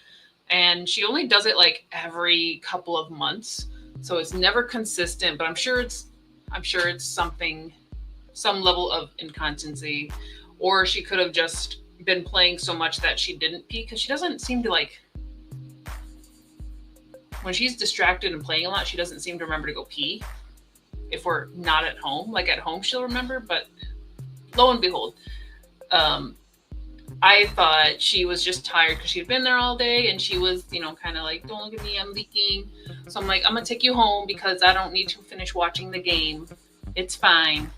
And she only does it like every couple of months. So it's never consistent, but I'm sure it's some level of incontinency, or she could have just been playing so much that she didn't pee, because she doesn't seem to like, when she's distracted and playing a lot, she doesn't seem to remember to go pee if we're not at home. Like at home she'll remember, but lo and behold, I thought she was just tired because she'd been there all day, and she was, kind of like, don't look at me, I'm leaking. So I'm like, I'm gonna take you home because I don't need to finish watching the game. It's fine.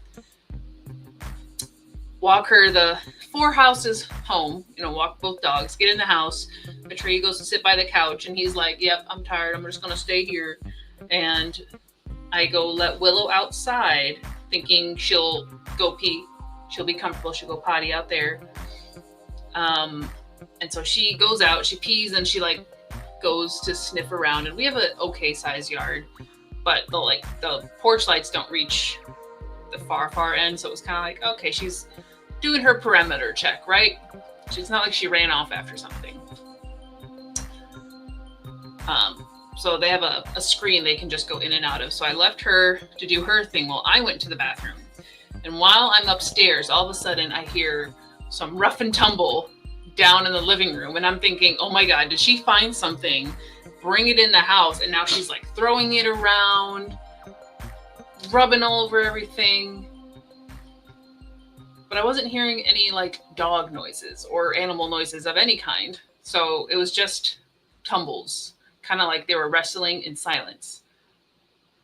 Walk her the 4 houses home, walk both dogs, get in the house. Betrayy goes to sit by the couch, and he's like, yep, I'm tired, I'm just gonna stay here. And I go let Willow outside, thinking she'll go pee, she'll be comfortable, she'll go potty out there. And so she goes out, she pees, and she like goes to sniff around. And we have an okay size yard, but the porch lights don't reach the far end. So it was kind of like, okay, she's doing her perimeter check, right? It's not like she ran off after something. So they have a screen they can just go in and out of. So I left her to do her thing while I went to the bathroom. And while I'm upstairs, all of a sudden I hear some rough and tumble down in the living room. And I'm thinking, oh my God, did she find something, bring it in the house? And now she's like throwing it around, rubbing all over everything. But I wasn't hearing any like dog noises or animal noises of any kind. So it was just tumbles, kind of like they were wrestling in silence.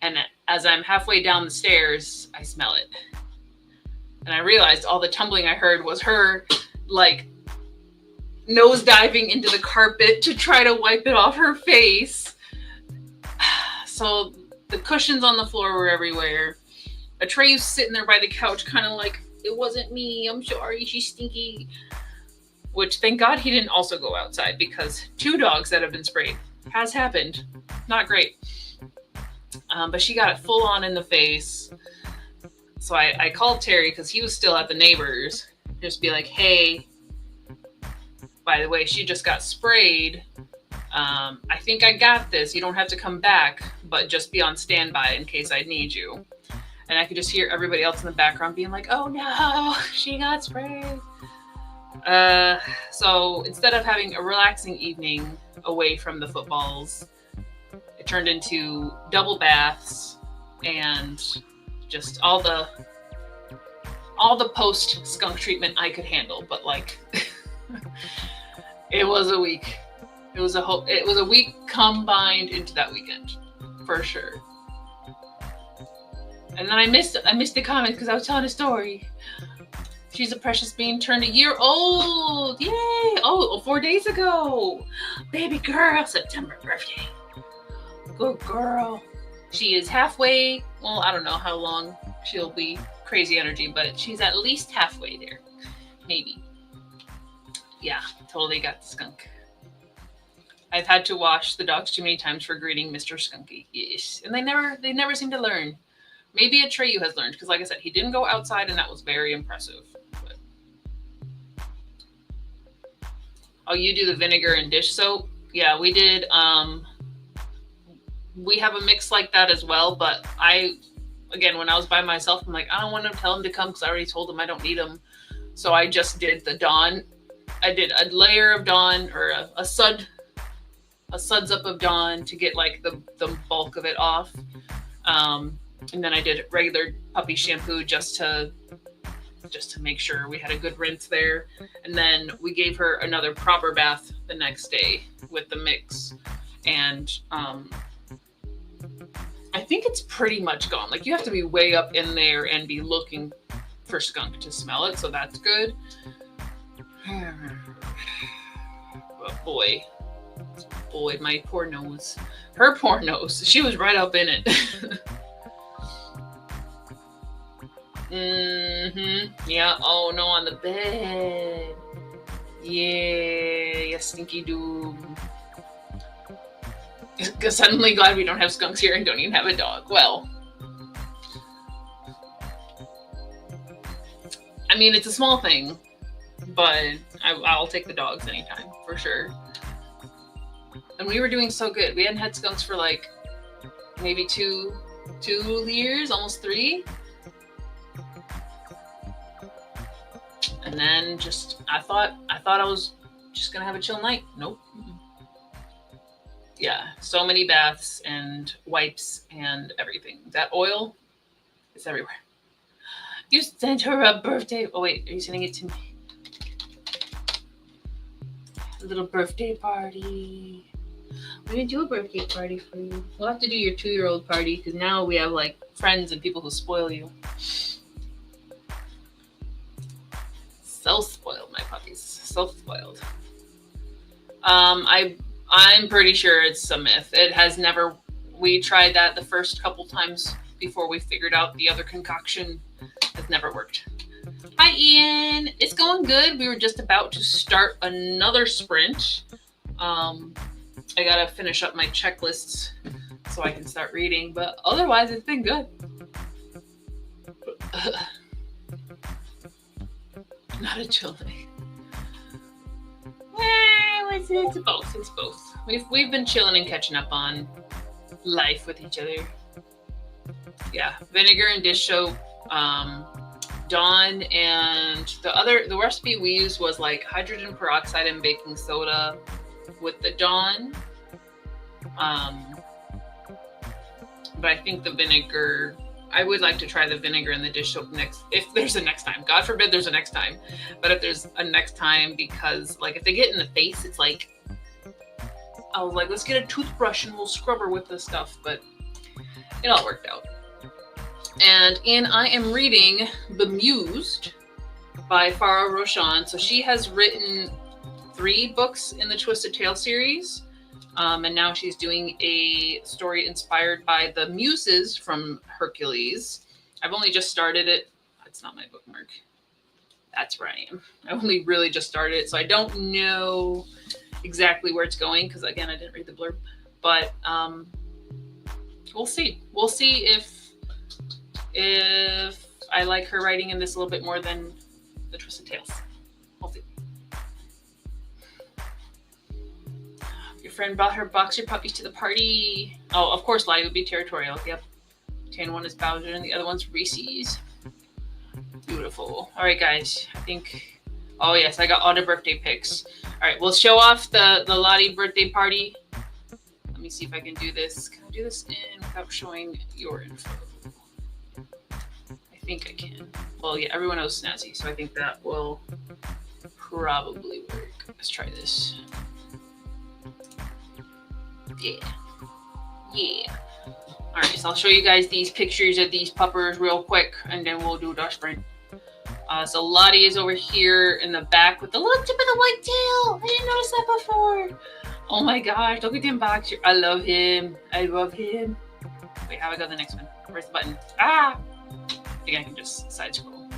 And as I'm halfway down the stairs, I smell it. And I realized all the tumbling I heard was her, like, nose diving into the carpet to try to wipe it off her face. So the cushions on the floor were everywhere. Atreyu sitting there by the couch, kind of like, it wasn't me, I'm sorry, she's stinky. Which, thank God he didn't also go outside, because 2 dogs that have been sprayed has happened. Not great. But she got it full on in the face. So I called Terry, because he was still at the neighbors. Just be like, hey, by the way, she just got sprayed. I think I got this. You don't have to come back, but just be on standby in case I need you. And I could just hear everybody else in the background being like, oh no, she got sprayed. So instead of having a relaxing evening away from the footballs, it turned into double baths and just all the post skunk treatment I could handle. But like, it was a week. It was a week combined into that weekend, for sure. And then I missed the comments because I was telling a story. She's a precious being, turned a year old. Yay! Oh, 4 days ago. Baby girl, September birthday. Good girl. She is halfway. Well, I don't know how long she'll be crazy energy, but she's at least halfway there. Maybe. Yeah, totally got the skunk. I've had to wash the dogs too many times for greeting Mr. Skunky. Yes. And they never seem to learn. Maybe Atreyu has learned, because like I said, he didn't go outside, and that was very impressive. But... Oh, you do the vinegar and dish soap? Yeah, we did. We have a mix like that as well, but again, when I was by myself, I'm like, I don't want to tell him to come because I already told him I don't need him. So I just did the Dawn. I did a layer of Dawn, or a suds up of Dawn to get like the bulk of it off. And then I did regular puppy shampoo just to make sure we had a good rinse there. And then we gave her another proper bath the next day with the mix. And I think it's pretty much gone. Like, you have to be way up in there and be looking for skunk to smell it. So that's good. But boy, my poor nose. Her poor nose. She was right up in it. Yeah. Oh no, on the bed. Yeah, you stinky dude. Suddenly glad we don't have skunks here and don't even have a dog. Well, I mean, it's a small thing, but I'll take the dogs anytime, for sure. And we were doing so good. We hadn't had skunks for like maybe two years, almost 3. And then I thought I was just gonna have a chill night. Nope. Yeah, so many baths and wipes and everything. That oil is everywhere. You sent her a birthday. Oh wait, are you sending it to me? A little birthday party. We're gonna do a birthday party for you. We'll have to do your 2-year-old party, because now we have like friends and people who spoil you. Self-spoiled, my puppies. Self-spoiled. I'm pretty sure it's a myth. It has never. We tried that the first couple times before we figured out the other concoction. It's never worked. Hi, Ian. It's going good. We were just about to start another sprint. I gotta finish up my checklists so I can start reading, but otherwise it's been good. Not a chill day. It's both. It's both. We've been chilling and catching up on life with each other. Yeah, vinegar and dish soap, Dawn, and the recipe we used was like hydrogen peroxide and baking soda with the Dawn. But I think the vinegar, I would like to try the vinegar and the dish soap next, if there's a next time. God forbid there's a next time. But if there's a next time, because like if they get in the face, it's like, I was like, let's get a toothbrush and we'll scrub her with this stuff. But it all worked out. And I am reading Bemused by Farah Roshan. So she has written 3 books in the Twisted Tale series. And now she's doing a story inspired by the Muses from Hercules. I've only just started it. That's not my bookmark. That's where I am. I only really just started it, so I don't know exactly where it's going because, again, I didn't read the blurb. But we'll see. We'll see if I like her writing in this a little bit more than the Twisted Tales. We'll see. Your friend brought her boxer puppies to the party. Oh, of course, Lottie would be territorial. Yep. Tan one is Bowser and the other one's Reese's. Beautiful. All right, guys. I think... Oh, yes. I got all the birthday pics. All right. We'll show off the Lottie birthday party. Let me see if I can do this. Can I do this without showing your info? I think I can. Well, yeah. Everyone knows Snazzy, so I think that will probably work. Let's try this. Yeah. Yeah. All right, so I'll show you guys these pictures of these puppers real quick, and then we'll do the sprint. So Lottie is over here in the back with the little tip of the white tail. I didn't notice that before. Oh my gosh, look at him boxer. I love him. I love him. Wait, how do I go to the next one? Where's the button? Ah! I think I can just side scroll.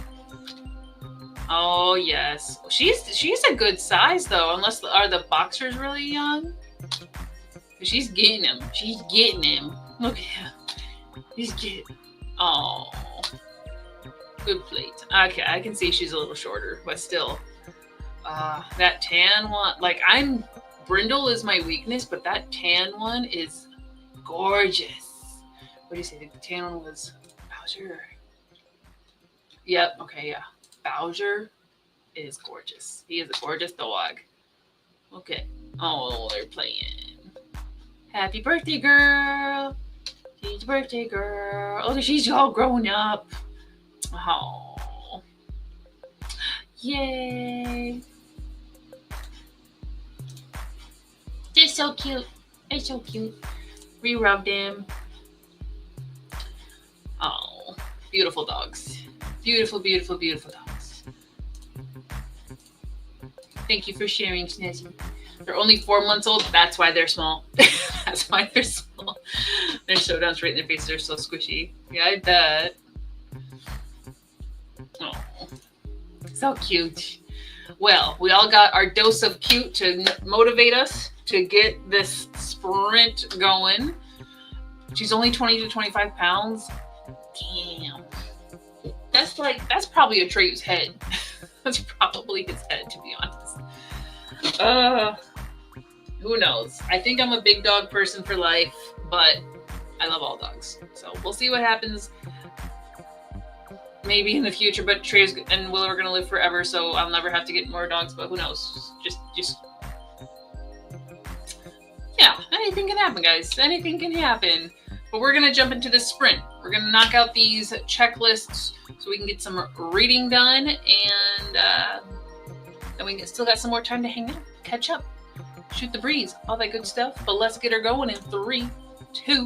Oh yes, she's a good size though. Unless are the boxers really young? She's getting him. She's getting him. Look at him. He's getting. Oh, good plate. Okay, I can see she's a little shorter, but still, that tan one. Like brindle is my weakness, but that tan one is gorgeous. What do you say? The tan one was Bowser. Yep. Okay. Yeah. Bowser is gorgeous. He is a gorgeous dog. Okay. Oh, they're playing. Happy birthday, girl. She's birthday girl. Oh, she's all grown up. Oh. Yay. They're so cute. They're so cute. We rubbed him. Oh. Beautiful dogs. Beautiful, beautiful, beautiful dogs. Thank you for sharing, Snazzy. They're only 4 months old. That's why they're small. That's why they're small. Their showdowns right in their faces. They're so squishy. Yeah, I bet. Oh, so cute. Well, we all got our dose of cute to motivate us to get this sprint going. She's only 20 to 25 pounds. Damn. That's probably Atreyu's head. That's probably his head, to be honest. Who knows? I think I'm a big dog person for life, but I love all dogs. So we'll see what happens. Maybe in the future, but Trey and Willow are going to live forever, so I'll never have to get more dogs, but who knows? Just yeah, anything can happen, guys. Anything can happen. But we're going to jump into the sprint. We're going to knock out these checklists so we can get some reading done, and then we still got some more time to hang out, catch up, shoot the breeze, all that good stuff. But let's get her going in 3, 2,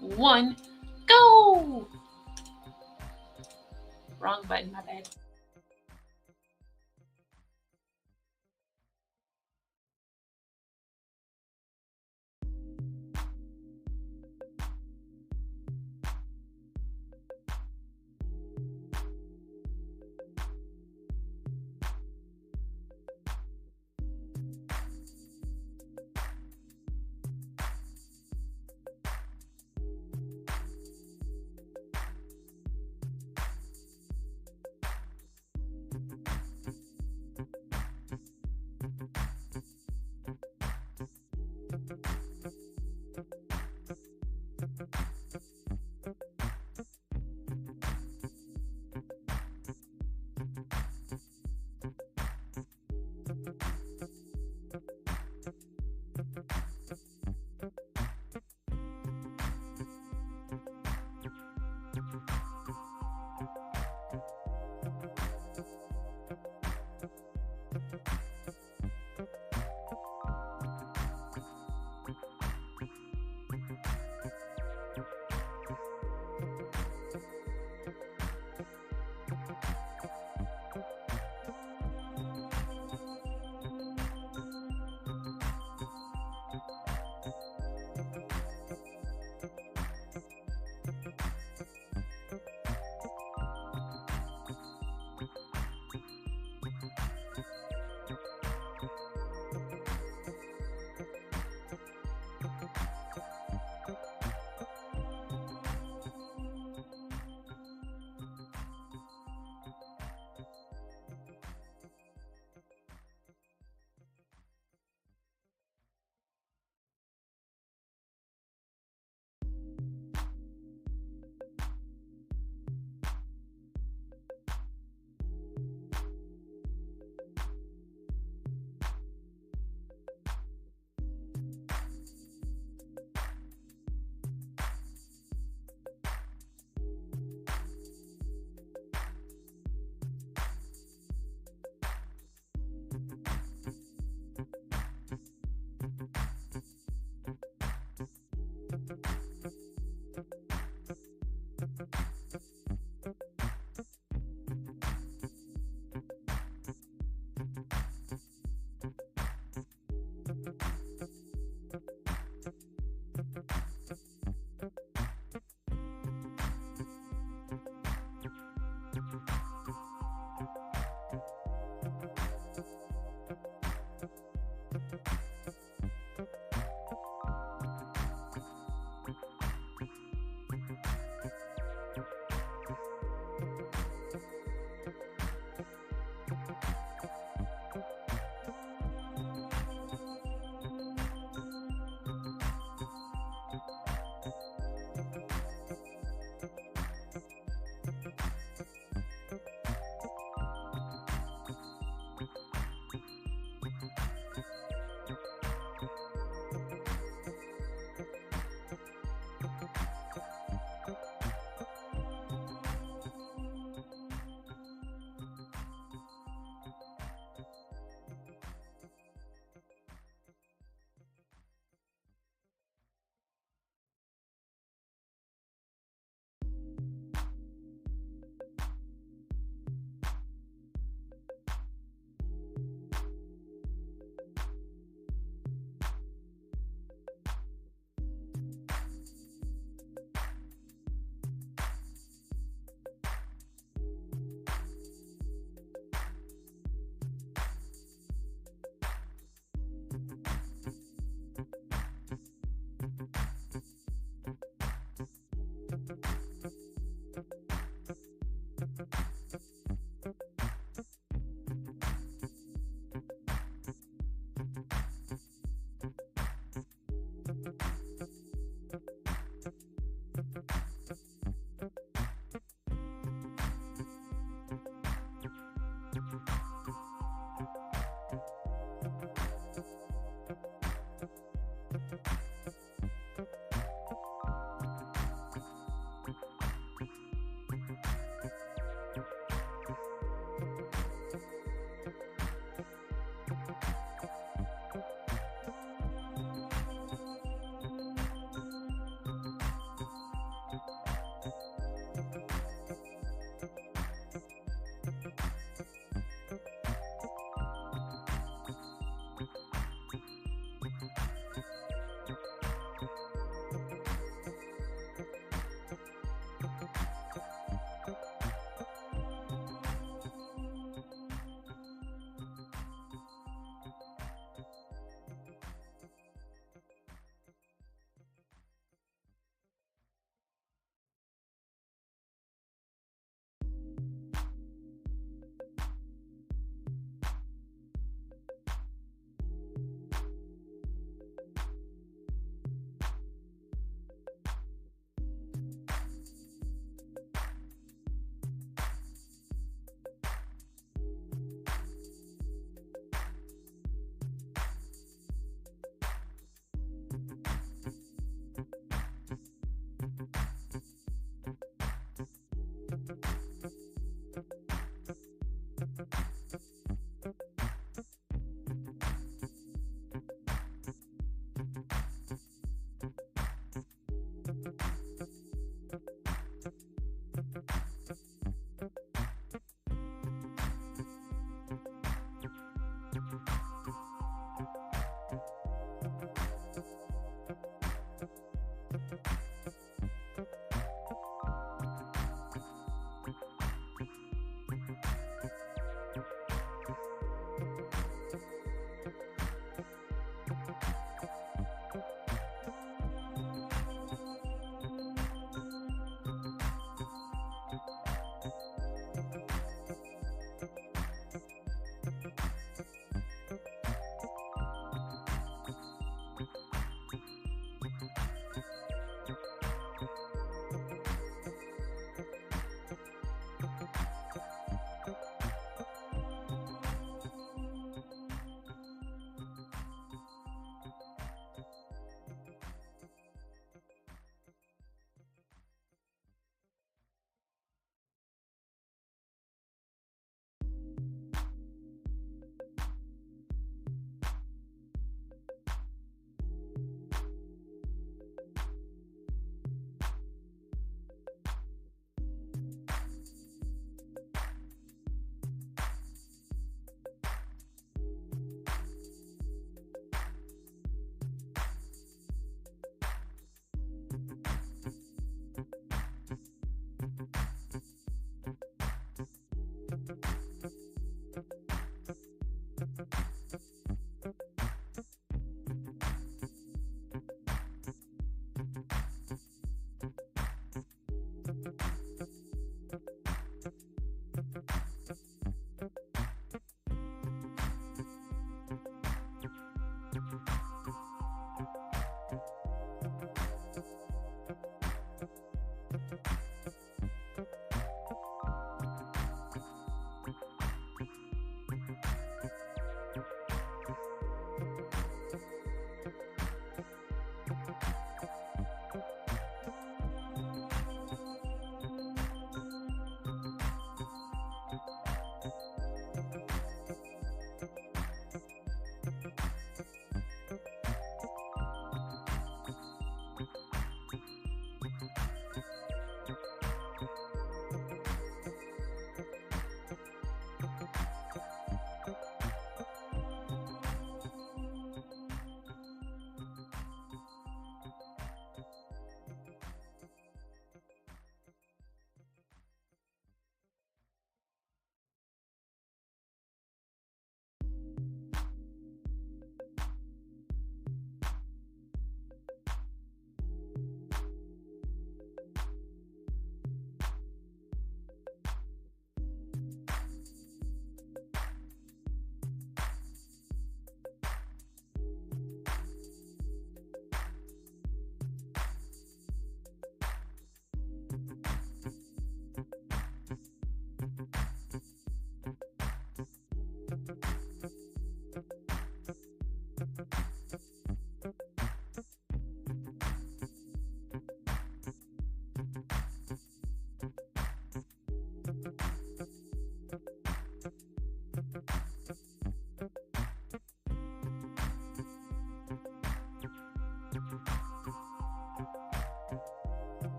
1, go! Wrong button, my bad.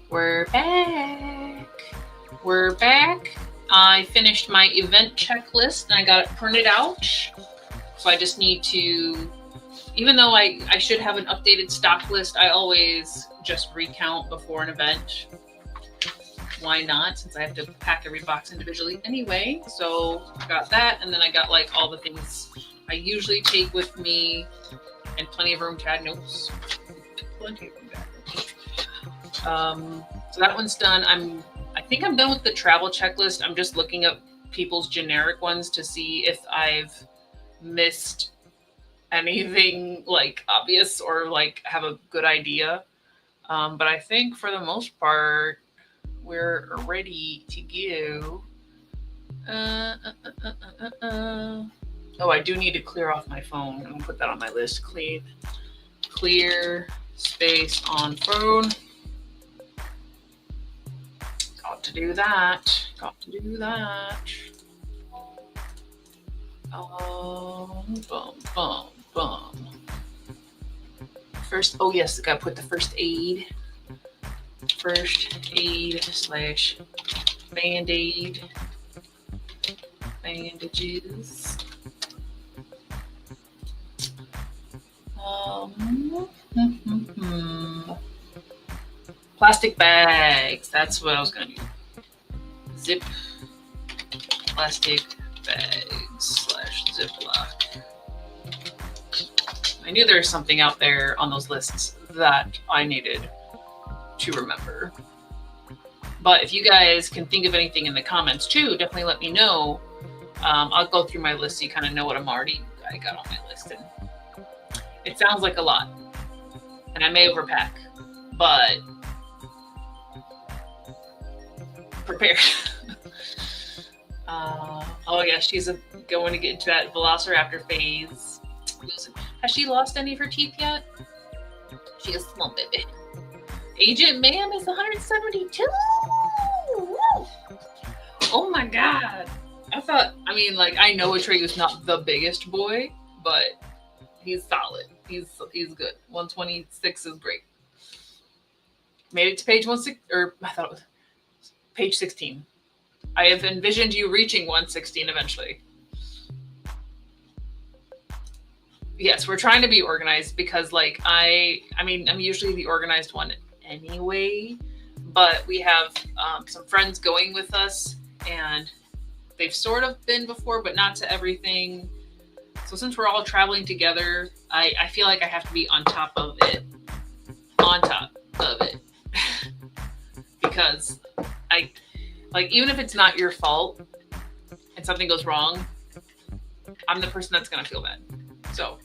We're back. We're back. I finished my event checklist and I got it printed out. So I just need to, even though I should have an updated stock list, I always just recount before an event. Why not? Since I have to pack every box individually anyway. So I got that, and then I got like all the things I usually take with me, and plenty of room to add notes. Plenty of room to add notes. So that one's done. I think I'm done with the travel checklist. I'm just looking up people's generic ones to see if I've missed anything like obvious or like have a good idea. But I think for the most part, we're ready to go. Oh, I do need to clear off my phone. I'm gonna put that on my list. Clear space on phone. Got to do that. Bum. First, oh yes, I gotta put the first aid / Band-Aid. Bandages. Plastic bags. That's what I was gonna do. Zip. Plastic bags / Ziploc. I knew there was something out there on those lists that I needed to remember. But if you guys can think of anything in the comments too, definitely let me know. I'll go through my list so you kind of know what I got on my list. And it sounds like a lot. And I may overpack, but prepare. Oh yeah, she's going to get into that Velociraptor phase. Has she lost any of her teeth yet? She is small baby. Agent Ma'am is 172. Oh my god. I know Atreyu's not the biggest boy, but he's solid. He's good. 126 is great. Made it to page 16, or I thought it was page 16. I have envisioned you reaching 116 eventually. Yes, we're trying to be organized because I'm usually the organized one anyway, but we have some friends going with us and they've sort of been before, but not to everything. So since we're all traveling together, I feel like I have to be on top of it. Because even if it's not your fault and something goes wrong, I'm the person that's going to feel bad. So,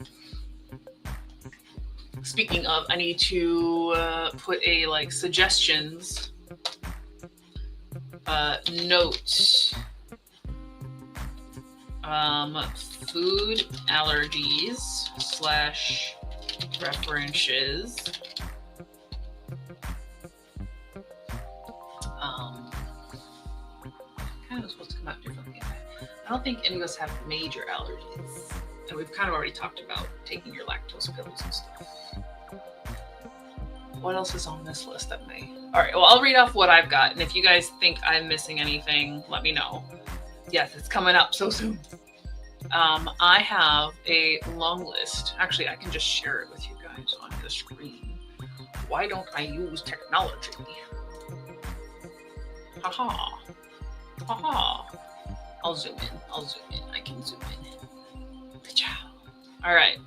speaking of, I need to put a like suggestions note. Food allergies / preferences. Kind of supposed to come out differently. I don't think any of us have major allergies. And we've kind of already talked about taking your lactose pills and stuff. What else is on this list that may? All right, well, I'll read off what I've got. And if you guys think I'm missing anything, let me know. Yes, it's coming up so soon. I have a long list. Actually, I can just share it with you guys on the screen. Why don't I use technology? Haha. Haha. I'll zoom in. I can zoom in. All right.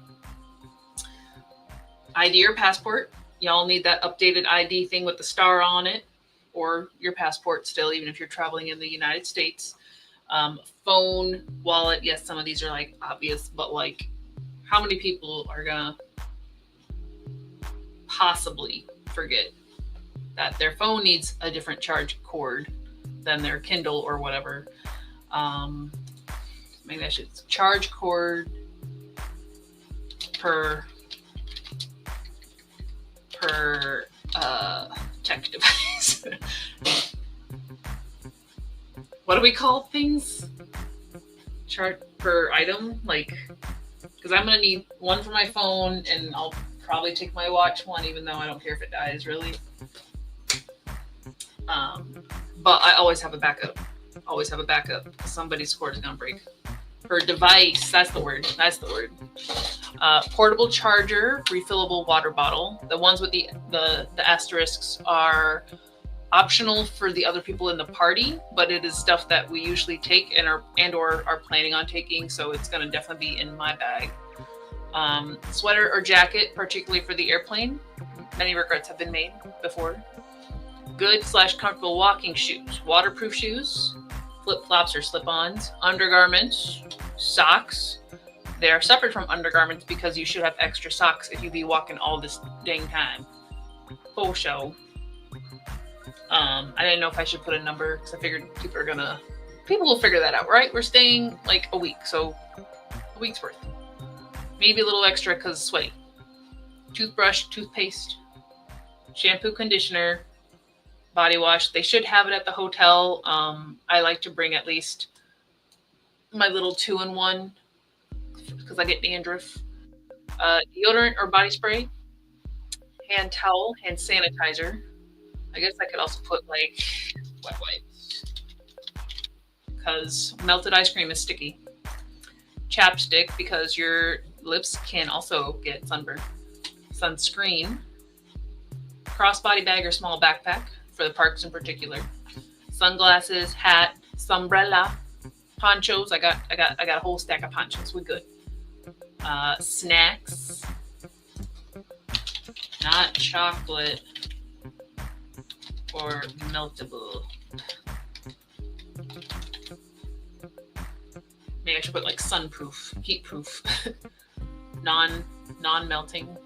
ID or passport. Y'all need that updated ID thing with the star on it, or your passport still, even if you're traveling in the United States. Phone, wallet. Yes, some of these are like obvious, but like how many people are gonna possibly forget that their phone needs a different charge cord than their Kindle or whatever? Maybe I should charge cord per tech device. What do we call things? Chart per item? Like, because I'm gonna need one for my phone, and I'll probably take my watch one, even though I don't care if it dies, really. But I always have a backup. Always have a backup. Somebody's cord is gonna break. Per device, that's the word. Portable charger, refillable water bottle. The ones with the asterisks are optional for the other people in the party, but it is stuff that we usually take and are planning on taking, so it's going to definitely be in my bag. Sweater or jacket, particularly for the airplane. Many regrets have been made before. Good / comfortable walking shoes, waterproof shoes, flip-flops or slip-ons, undergarments, socks. They are separate from undergarments because you should have extra socks if you be walking all this dang time. Full show. I didn't know if I should put a number because I figured people will figure that out, right? We're staying like a week, so a week's worth. Maybe a little extra because sweaty. Toothbrush, toothpaste, shampoo, conditioner, body wash. They should have it at the hotel. I like to bring at least my little 2-in-1 because I get dandruff. Deodorant or body spray, hand towel, hand sanitizer. I guess I could also put like wet wipes because melted ice cream is sticky. Chapstick because your lips can also get sunburned. Sunscreen. Crossbody bag or small backpack for the parks in particular. Sunglasses, hat, sunbrella, ponchos. I got a whole stack of ponchos. We're good. Snacks. Not chocolate or meltable. Maybe I should put like sunproof, heatproof, non-melting.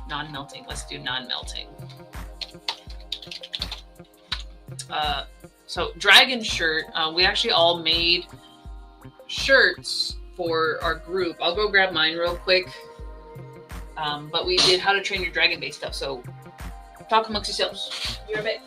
Non-melting. Let's do non-melting. So dragon shirt. We actually all made shirts for our group. I'll go grab mine real quick. But we did How to Train Your Dragon based stuff. So talk amongst yourselves. Be right back.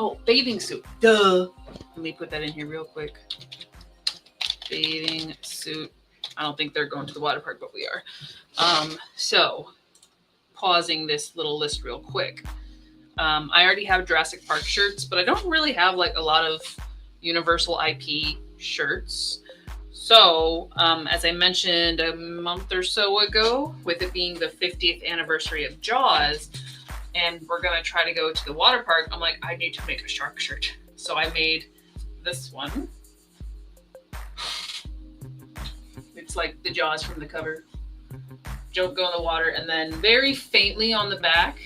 Oh, bathing suit. Duh. Let me put that in here real quick. Bathing suit. I don't think they're going to the water park, but we are. So, pausing this little list real quick. I already have Jurassic Park shirts, but I don't really have like a lot of Universal IP shirts. So, as I mentioned a month or so ago, with it being the 50th anniversary of Jaws, and we're going to try to go to the water park, I'm like, I need to make a shark shirt. So I made this one. It's like the Jaws from the cover. Don't go in the water. And then very faintly on the back,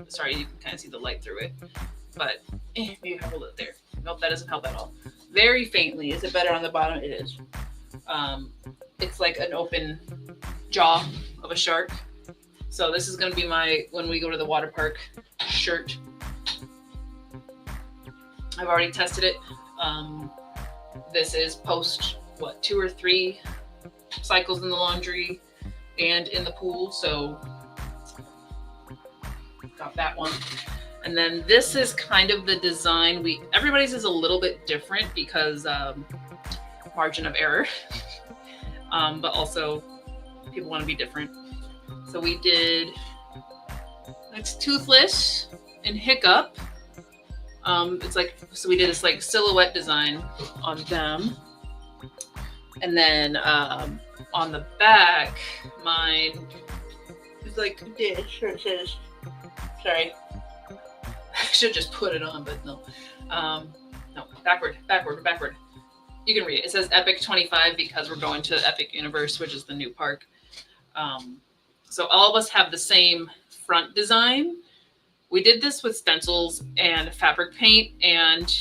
sorry, you can kind of see the light through it, but maybe I hold it there. Nope, that doesn't help at all. Very faintly. Is it better on the bottom? It is. It's like an open jaw of a shark. So this is going to be my, when we go to the water park, shirt. I've already tested it. This is post, 2 or 3 cycles in the laundry and in the pool. So got that one. And then this is kind of the design. Everybody's is a little bit different because margin of error, but also people want to be different. So we did, it's Toothless and Hiccup. It's like, so we did this like silhouette design on them. And then on the back, mine is like this. It says, sorry, I should just put it on, but no. No, backward. You can read it. It says Epic 25 because we're going to Epic Universe, which is the new park. So all of us have the same front design. We did this with stencils and fabric paint, and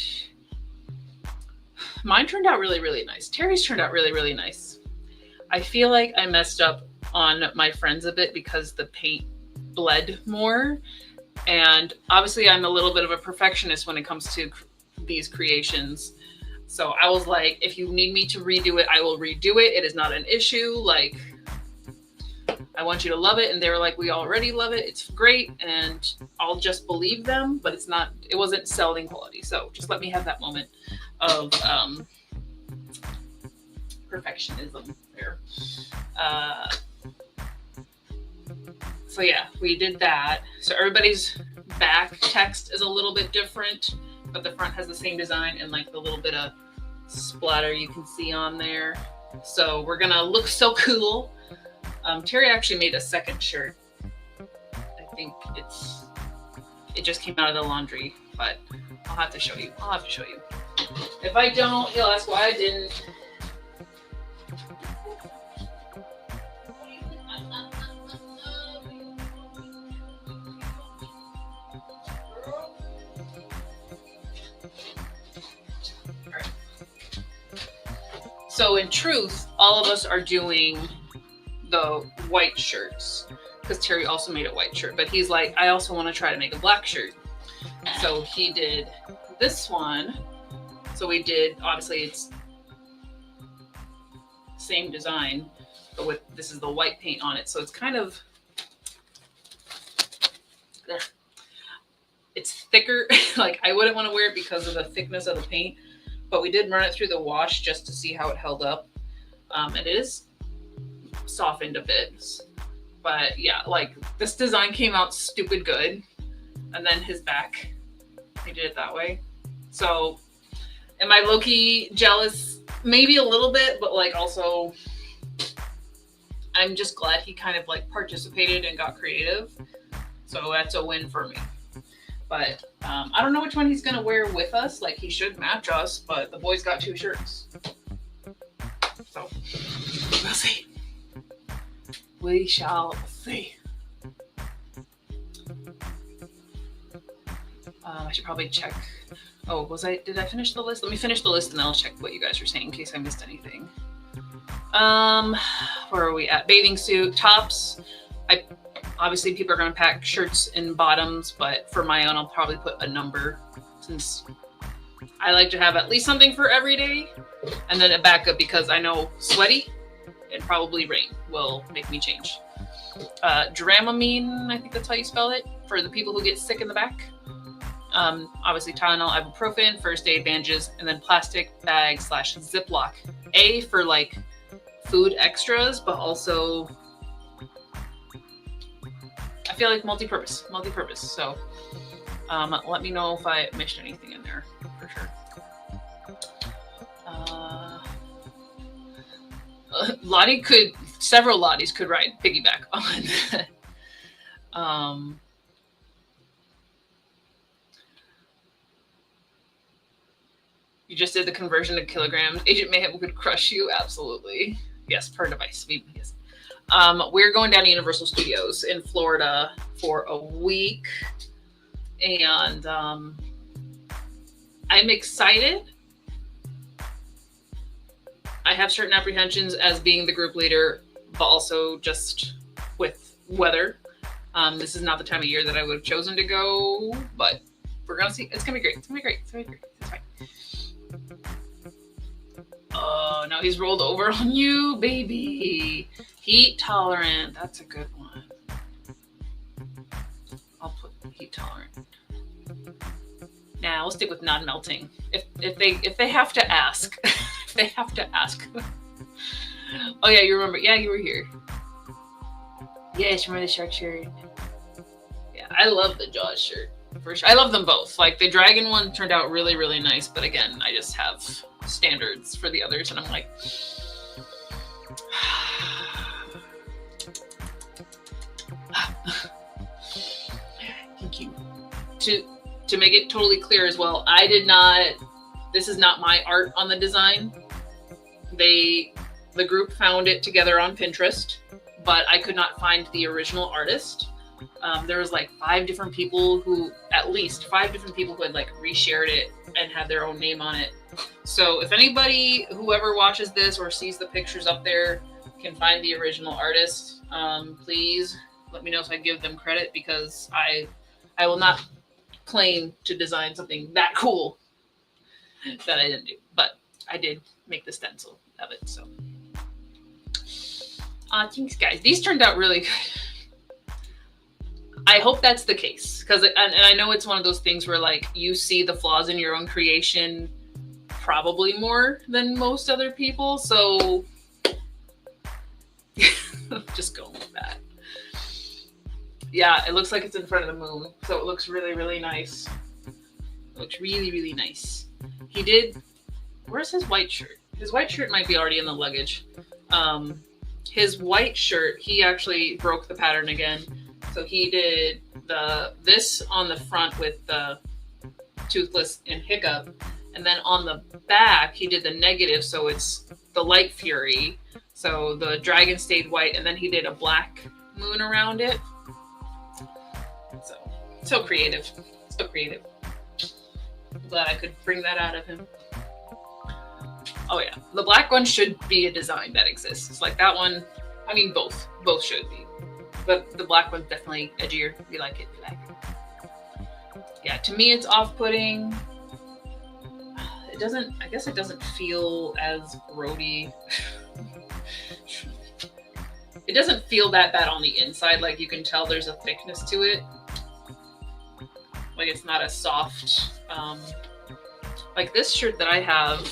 mine turned out really, really nice. Terry's turned out really, really nice. I feel like I messed up on my friends a bit because the paint bled more. And obviously I'm a little bit of a perfectionist when it comes to these creations. So I was like, if you need me to redo it, I will redo it. It is not an issue. Like, I want you to love it. And they were like, we already love it. It's great. And I'll just believe them, but it wasn't selling quality. So just let me have that moment of perfectionism there. So yeah, we did that. So everybody's back text is a little bit different, but the front has the same design and like the little bit of splatter you can see on there. So we're gonna look so cool. Terry actually made a second shirt. I think it just came out of the laundry, but I'll have to show you. If I don't, he'll ask why I didn't. So in truth, all of us are doing the white shirts because Terry also made a white shirt, but he's like, I also want to try to make a black shirt. So he did this one. So we did, obviously it's same design, but this is the white paint on it. So it's kind of, it's thicker. Like I wouldn't want to wear it because of the thickness of the paint, but we did run it through the wash just to see how it held up. And it is softened a bit, but yeah, like this design came out stupid good. And then his back, he did it that way. So am I low-key jealous? Maybe a little bit, but like also I'm just glad he kind of like participated and got creative. So that's a win for me. But I don't know which one he's gonna wear with us. Like he should match us, but the boys got 2 shirts. So we'll see. We shall see. I should probably check. Oh, did I finish the list? Let me finish the list and then I'll check what you guys are saying in case I missed anything. Where are we at? Bathing suit, tops. Obviously people are going to pack shirts and bottoms, but for my own, I'll probably put a number since I like to have at least something for every day and then a backup because I know sweaty and probably rain will make me change. Dramamine, I think that's how you spell it, for the people who get sick in the back. Obviously Tylenol, ibuprofen, first aid, bandages, and then plastic bag / Ziploc. A for like food extras, but also I feel like multi-purpose. So let me know if I missed anything in there for sure. Several Lotties could ride piggyback on. You just did the conversion to kilograms. Agent Mayhem could crush you. Absolutely. Yes, per device. Yes. We're going down to Universal Studios in Florida for a week. And I'm excited. I have certain apprehensions as being the group leader, but also just with weather. This is not the time of year that I would have chosen to go, but we're going to see. It's going to be great. It's going to be great. It's going to be great. It's fine. Oh, now he's rolled over on you, baby. Heat tolerant. That's a good one. I'll put heat tolerant. Now we'll stick with non-melting. If they have to ask, if they have to ask. Oh yeah, you remember? Yeah, you were here. Yes, remember the shark shirt? Yeah, I love the Jaws shirt for sure. I love them both. Like the dragon one turned out really, really nice, but again, I just have standards for the others, and I'm like. Thank you. To make it totally clear as well, I did not, this is not my art on the design. The group found it together on Pinterest, but I could not find the original artist. There was like at least five different people who had like reshared it and had their own name on it. So if anybody, whoever watches this or sees the pictures up there, can find the original artist, please let me know so I give them credit, because I will not claim to design something that cool that I didn't do, but I did make the stencil of it. So thanks guys, these turned out really good. I hope that's the case, because and I know it's one of those things where like you see the flaws in your own creation probably more than most other people, so just going with that. Yeah, it looks like it's in front of the moon, so it looks really, really nice. It looks really, really nice. He did. Where's his white shirt? His white shirt might be already in the luggage. His white shirt, he actually broke the pattern again. So he did this on the front with the Toothless and Hiccup, and then on the back he did the negative, so it's the Light Fury. So the dragon stayed white, and then he did a black moon around it. So creative. So creative. I'm glad I could bring that out of him. Oh yeah, the black one should be a design that exists. It's like that one. I mean, both should be, but the black one's definitely edgier. We like it. We like it. Yeah, to me, it's off-putting. It doesn't. I guess it doesn't feel as roady. It doesn't feel that bad on the inside. Like you can tell there's a thickness to it. Like it's not a soft. Like this shirt that I have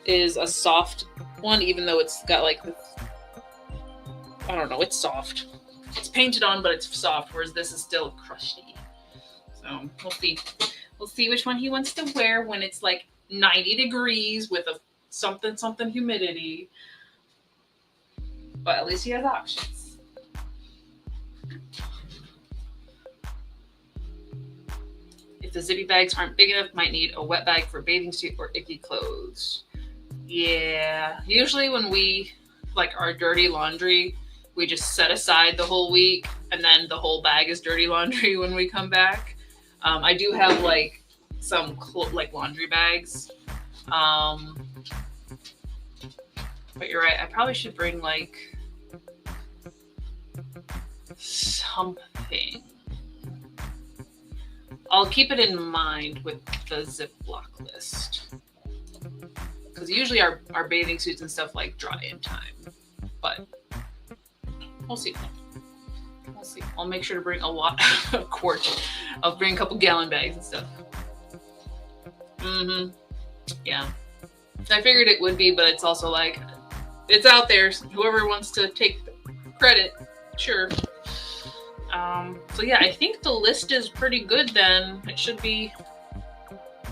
is a soft one, even though it's got like this, I don't know, it's soft. It's painted on, but it's soft, whereas this is still crusty. So we'll see. We'll see which one he wants to wear when it's like 90 degrees with a something humidity. But at least he has options. If the zippy bags aren't big enough, might need a wet bag for bathing suit or icky clothes. Yeah, usually when we like our dirty laundry, we just set aside the whole week, and then the whole bag is dirty laundry when we come back. I do have like some like laundry bags, but you're right. I probably should bring like something. I'll keep it in mind with the Ziploc list, because usually our bathing suits and stuff like dry in time, but we'll see. We'll see. I'll make sure to bring a lot of quart. I'll bring a couple gallon bags and stuff. Yeah. I figured it would be, but it's also like, it's out there. Whoever wants to take credit, sure. So yeah, I think the list is pretty good then. It should be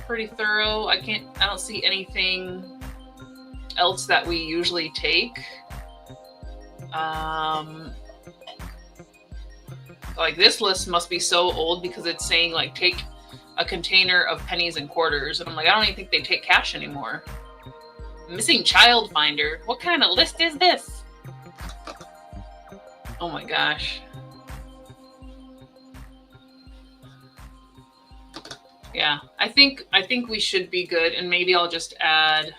pretty thorough. I don't see anything else that we usually take. Like this list must be so old because it's saying like take a container of pennies and quarters, and I'm like, I don't even think they take cash anymore. Missing child finder. What kind of list is this? Oh my gosh. Yeah, I think we should be good, and maybe I'll just add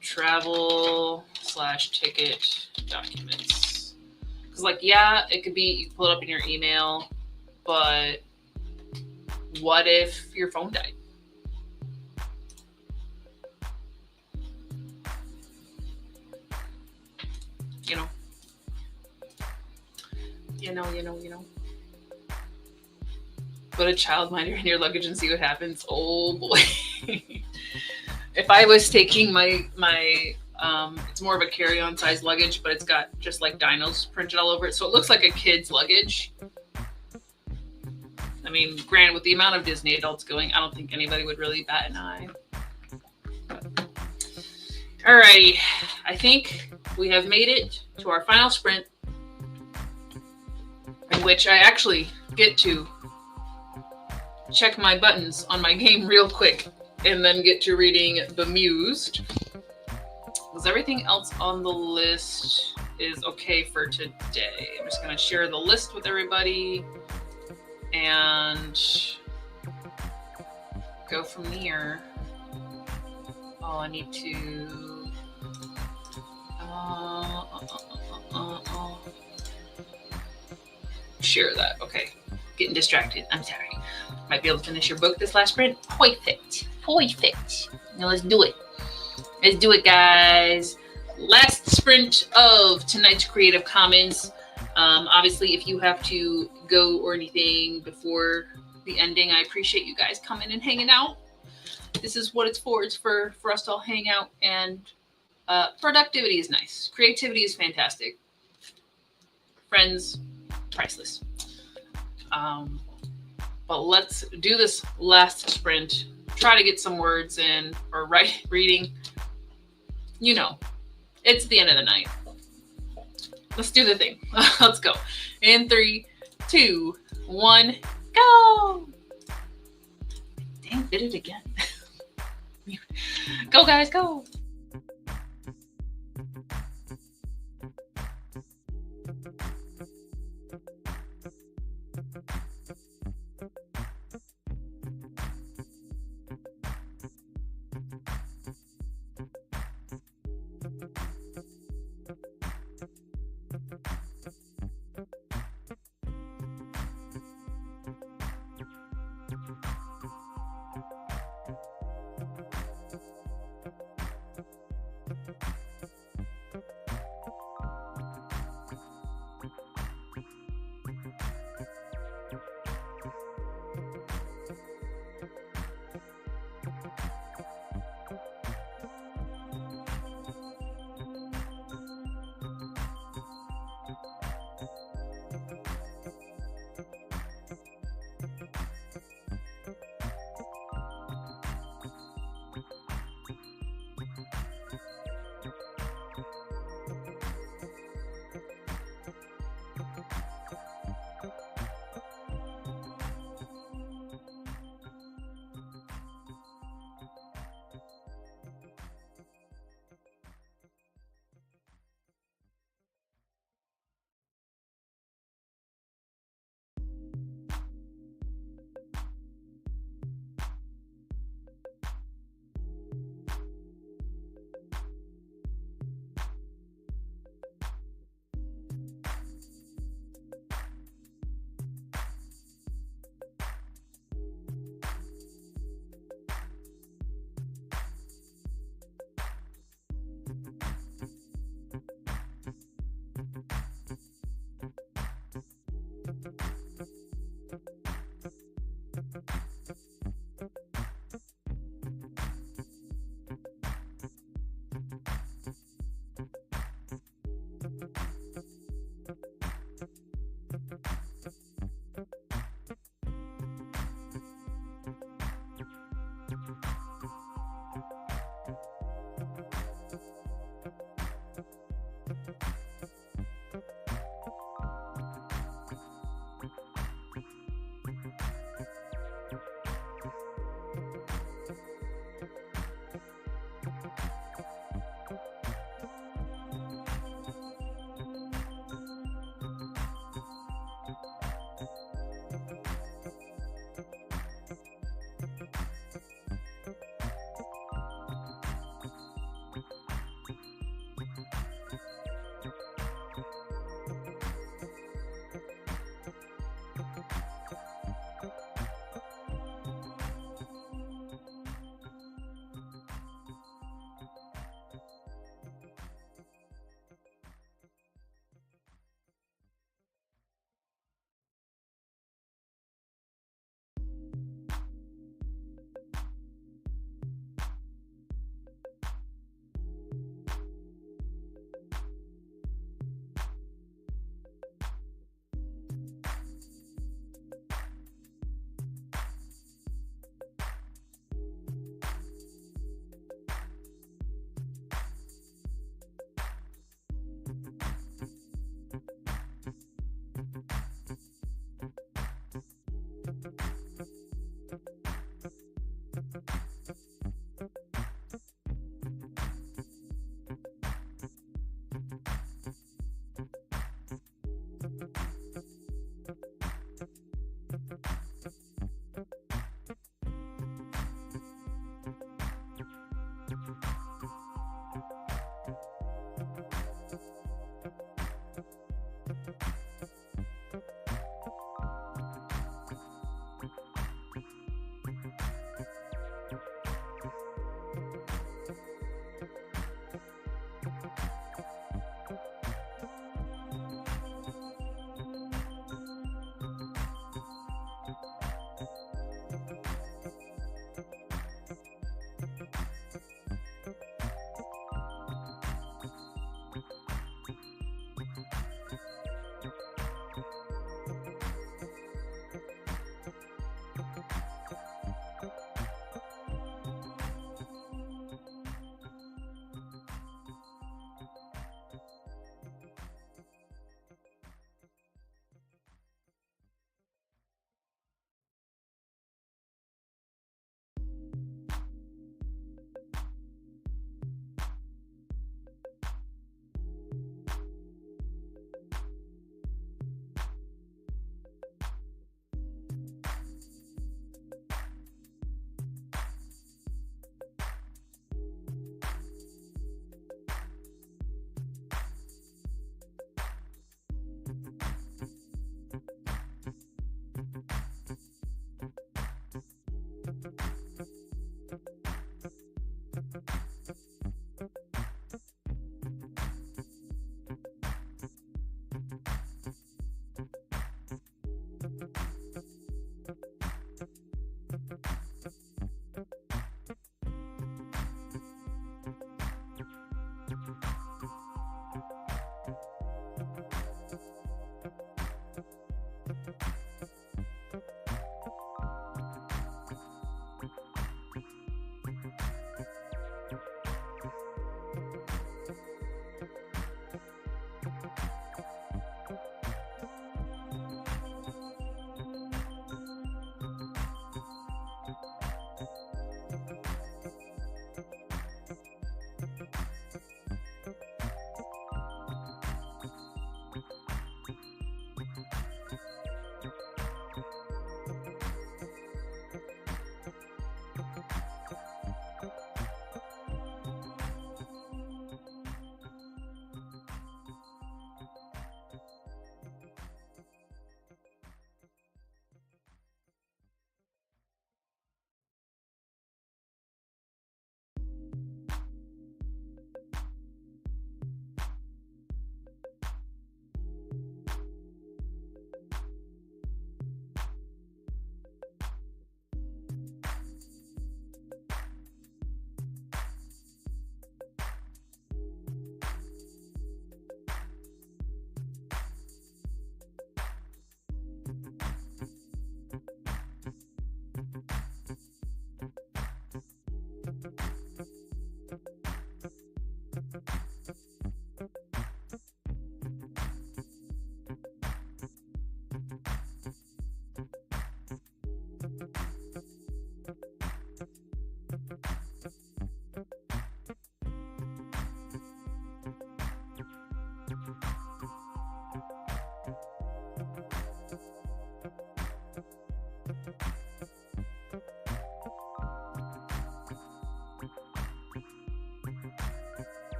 travel/ticket documents. Because like, yeah, it could be, you pull it up in your email, but what if your phone died? You know. Put a childminder in your luggage and see what happens. Oh boy. If I was taking my it's more of a carry-on size luggage, but it's got just like dinos printed all over it, so it looks like a kid's luggage. I mean, granted, with the amount of Disney adults going, I don't think anybody would really bat an eye. Alrighty, I think we have made it to our final sprint, in which I actually get to check my buttons on my game real quick and then get to reading Bemused. Because everything else on the list is okay for today. I'm just going to share the list with everybody and go from there. Oh, I need to share that. Okay, getting distracted. I'm sorry. Might be able to finish your book this last sprint. Perfect. Now let's do it. Let's do it, guys. Last sprint of tonight's Creative Commons. Obviously, if you have to go or anything before the ending, I appreciate you guys coming and hanging out. This is what it's for. It's for us to all hang out, and productivity is nice. Creativity is fantastic. Friends, priceless. But let's do this last sprint. Try to get some words in, or reading. You know, it's the end of the night. Let's do the thing. Let's go. In 3, 2, 1, go! Dang, did it again. Go, guys, go!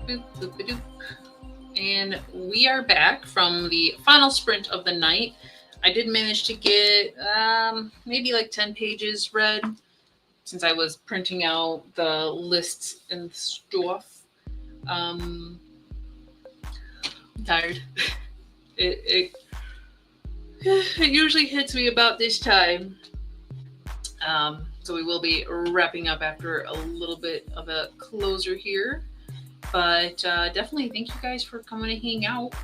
Boop, boop, boop. And we are back from the final sprint of the night. I did manage to get maybe like 10 pages read since I was printing out the lists and stuff. I'm tired. It usually hits me about this time. So we will be wrapping up after a little bit of a closer here. But definitely thank you guys for coming to hang out.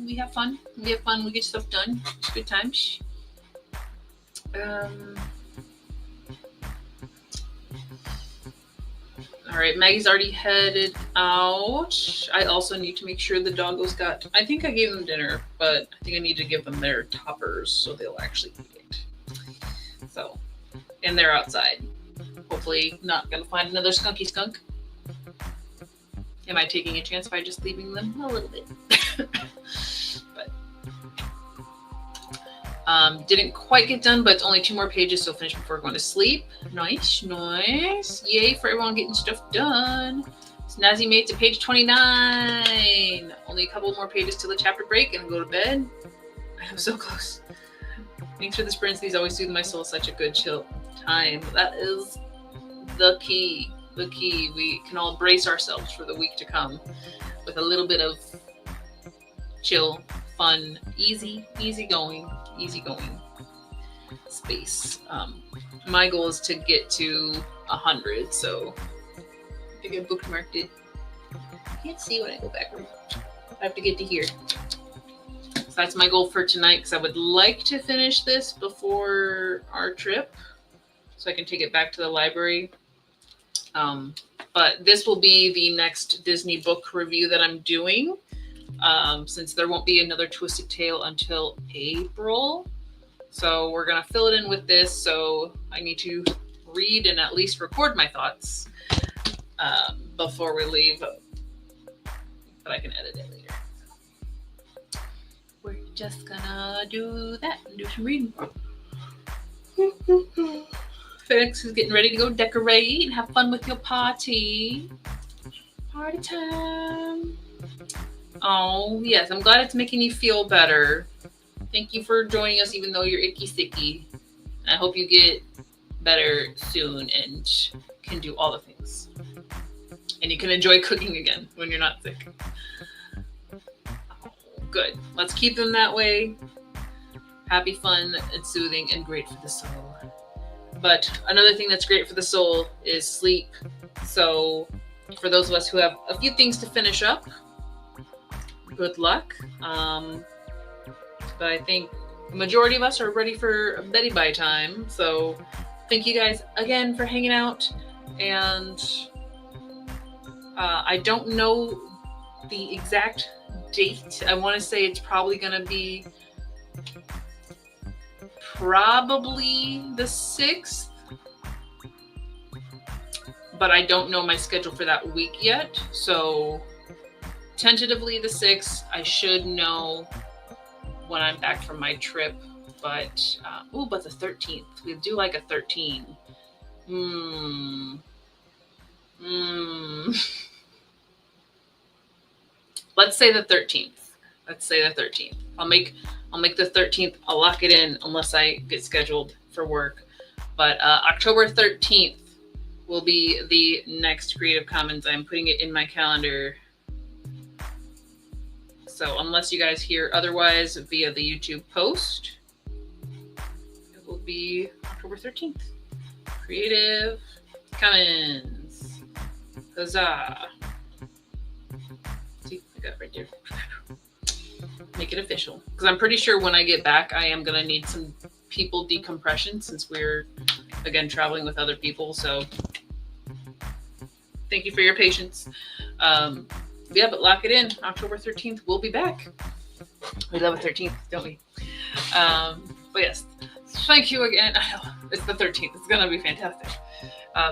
We have fun. We get stuff done. It's good times. All right, Maggie's already headed out. I also need to make sure the doggos got... I think I gave them dinner, but I think I need to give them their toppers so they'll actually eat it. So, and they're outside. Hopefully not going to find another skunky skunk. Am I taking a chance by just leaving them a little bit? But didn't quite get done, but it's only 2 more pages, so finish before going to sleep. Nice. Yay for everyone getting stuff done. Snazzy made it to page 29. Only a couple more pages till the chapter break and go to bed. I'm so close. Thanks for the sprints. These always soothe my soul. Such a good chill time. That is the key. We can all brace ourselves for the week to come with a little bit of chill, fun, easy going space. My goal is to get to 100, so I think I bookmarked it. I can't see when I go back. I have to get to here. So that's my goal for tonight, because I would like to finish this before our trip so I can take it back to the library. But this will be the next Disney book review that I'm doing, since there won't be another Twisted Tale until April. So we're going to fill it in with this. So I need to read and at least record my thoughts before we leave. But I can edit it later. We're just going to do that and do some reading. Felix is getting ready to go decorate and have fun with your party. Party time. Oh, yes. I'm glad it's making you feel better. Thank you for joining us, even though you're icky sicky. I hope you get better soon and can do all the things. And you can enjoy cooking again when you're not sick. Oh, good. Let's keep them that way. Happy, fun, and soothing, and great for the soul. But another thing that's great for the soul is sleep. So for those of us who have a few things to finish up, good luck. But I think the majority of us are ready for beddy bye time. So thank you guys again for hanging out. And I don't know the exact date. I want to say it's probably going to be probably the 6th, but I don't know my schedule for that week yet. So tentatively the 6th. I should know when I'm back from my trip, but but the 13th. We do like a 13. Let's say the 13th. I'll make the 13th. I'll lock it in unless I get scheduled for work. But October 13th will be the next Creative Commons. I'm putting it in my calendar. So unless you guys hear otherwise via the YouTube post, it will be October 13th. Creative Commons. Huzzah. See, I got it right there. Make it official. Because I'm pretty sure when I get back, I am going to need some people decompression since we're, again, traveling with other people. So thank you for your patience. Yeah, but lock it in. October 13th, we'll be back. We love a 13th, don't we? But yes, thank you again. I know, it's the 13th. It's going to be fantastic.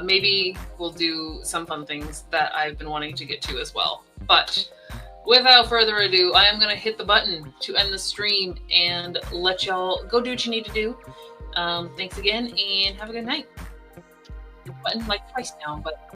Maybe we'll do some fun things that I've been wanting to get to as well. But without further ado, I am going to hit the button to end the stream and let y'all go do what you need to do. Thanks again and have a good night. Button like twice now, but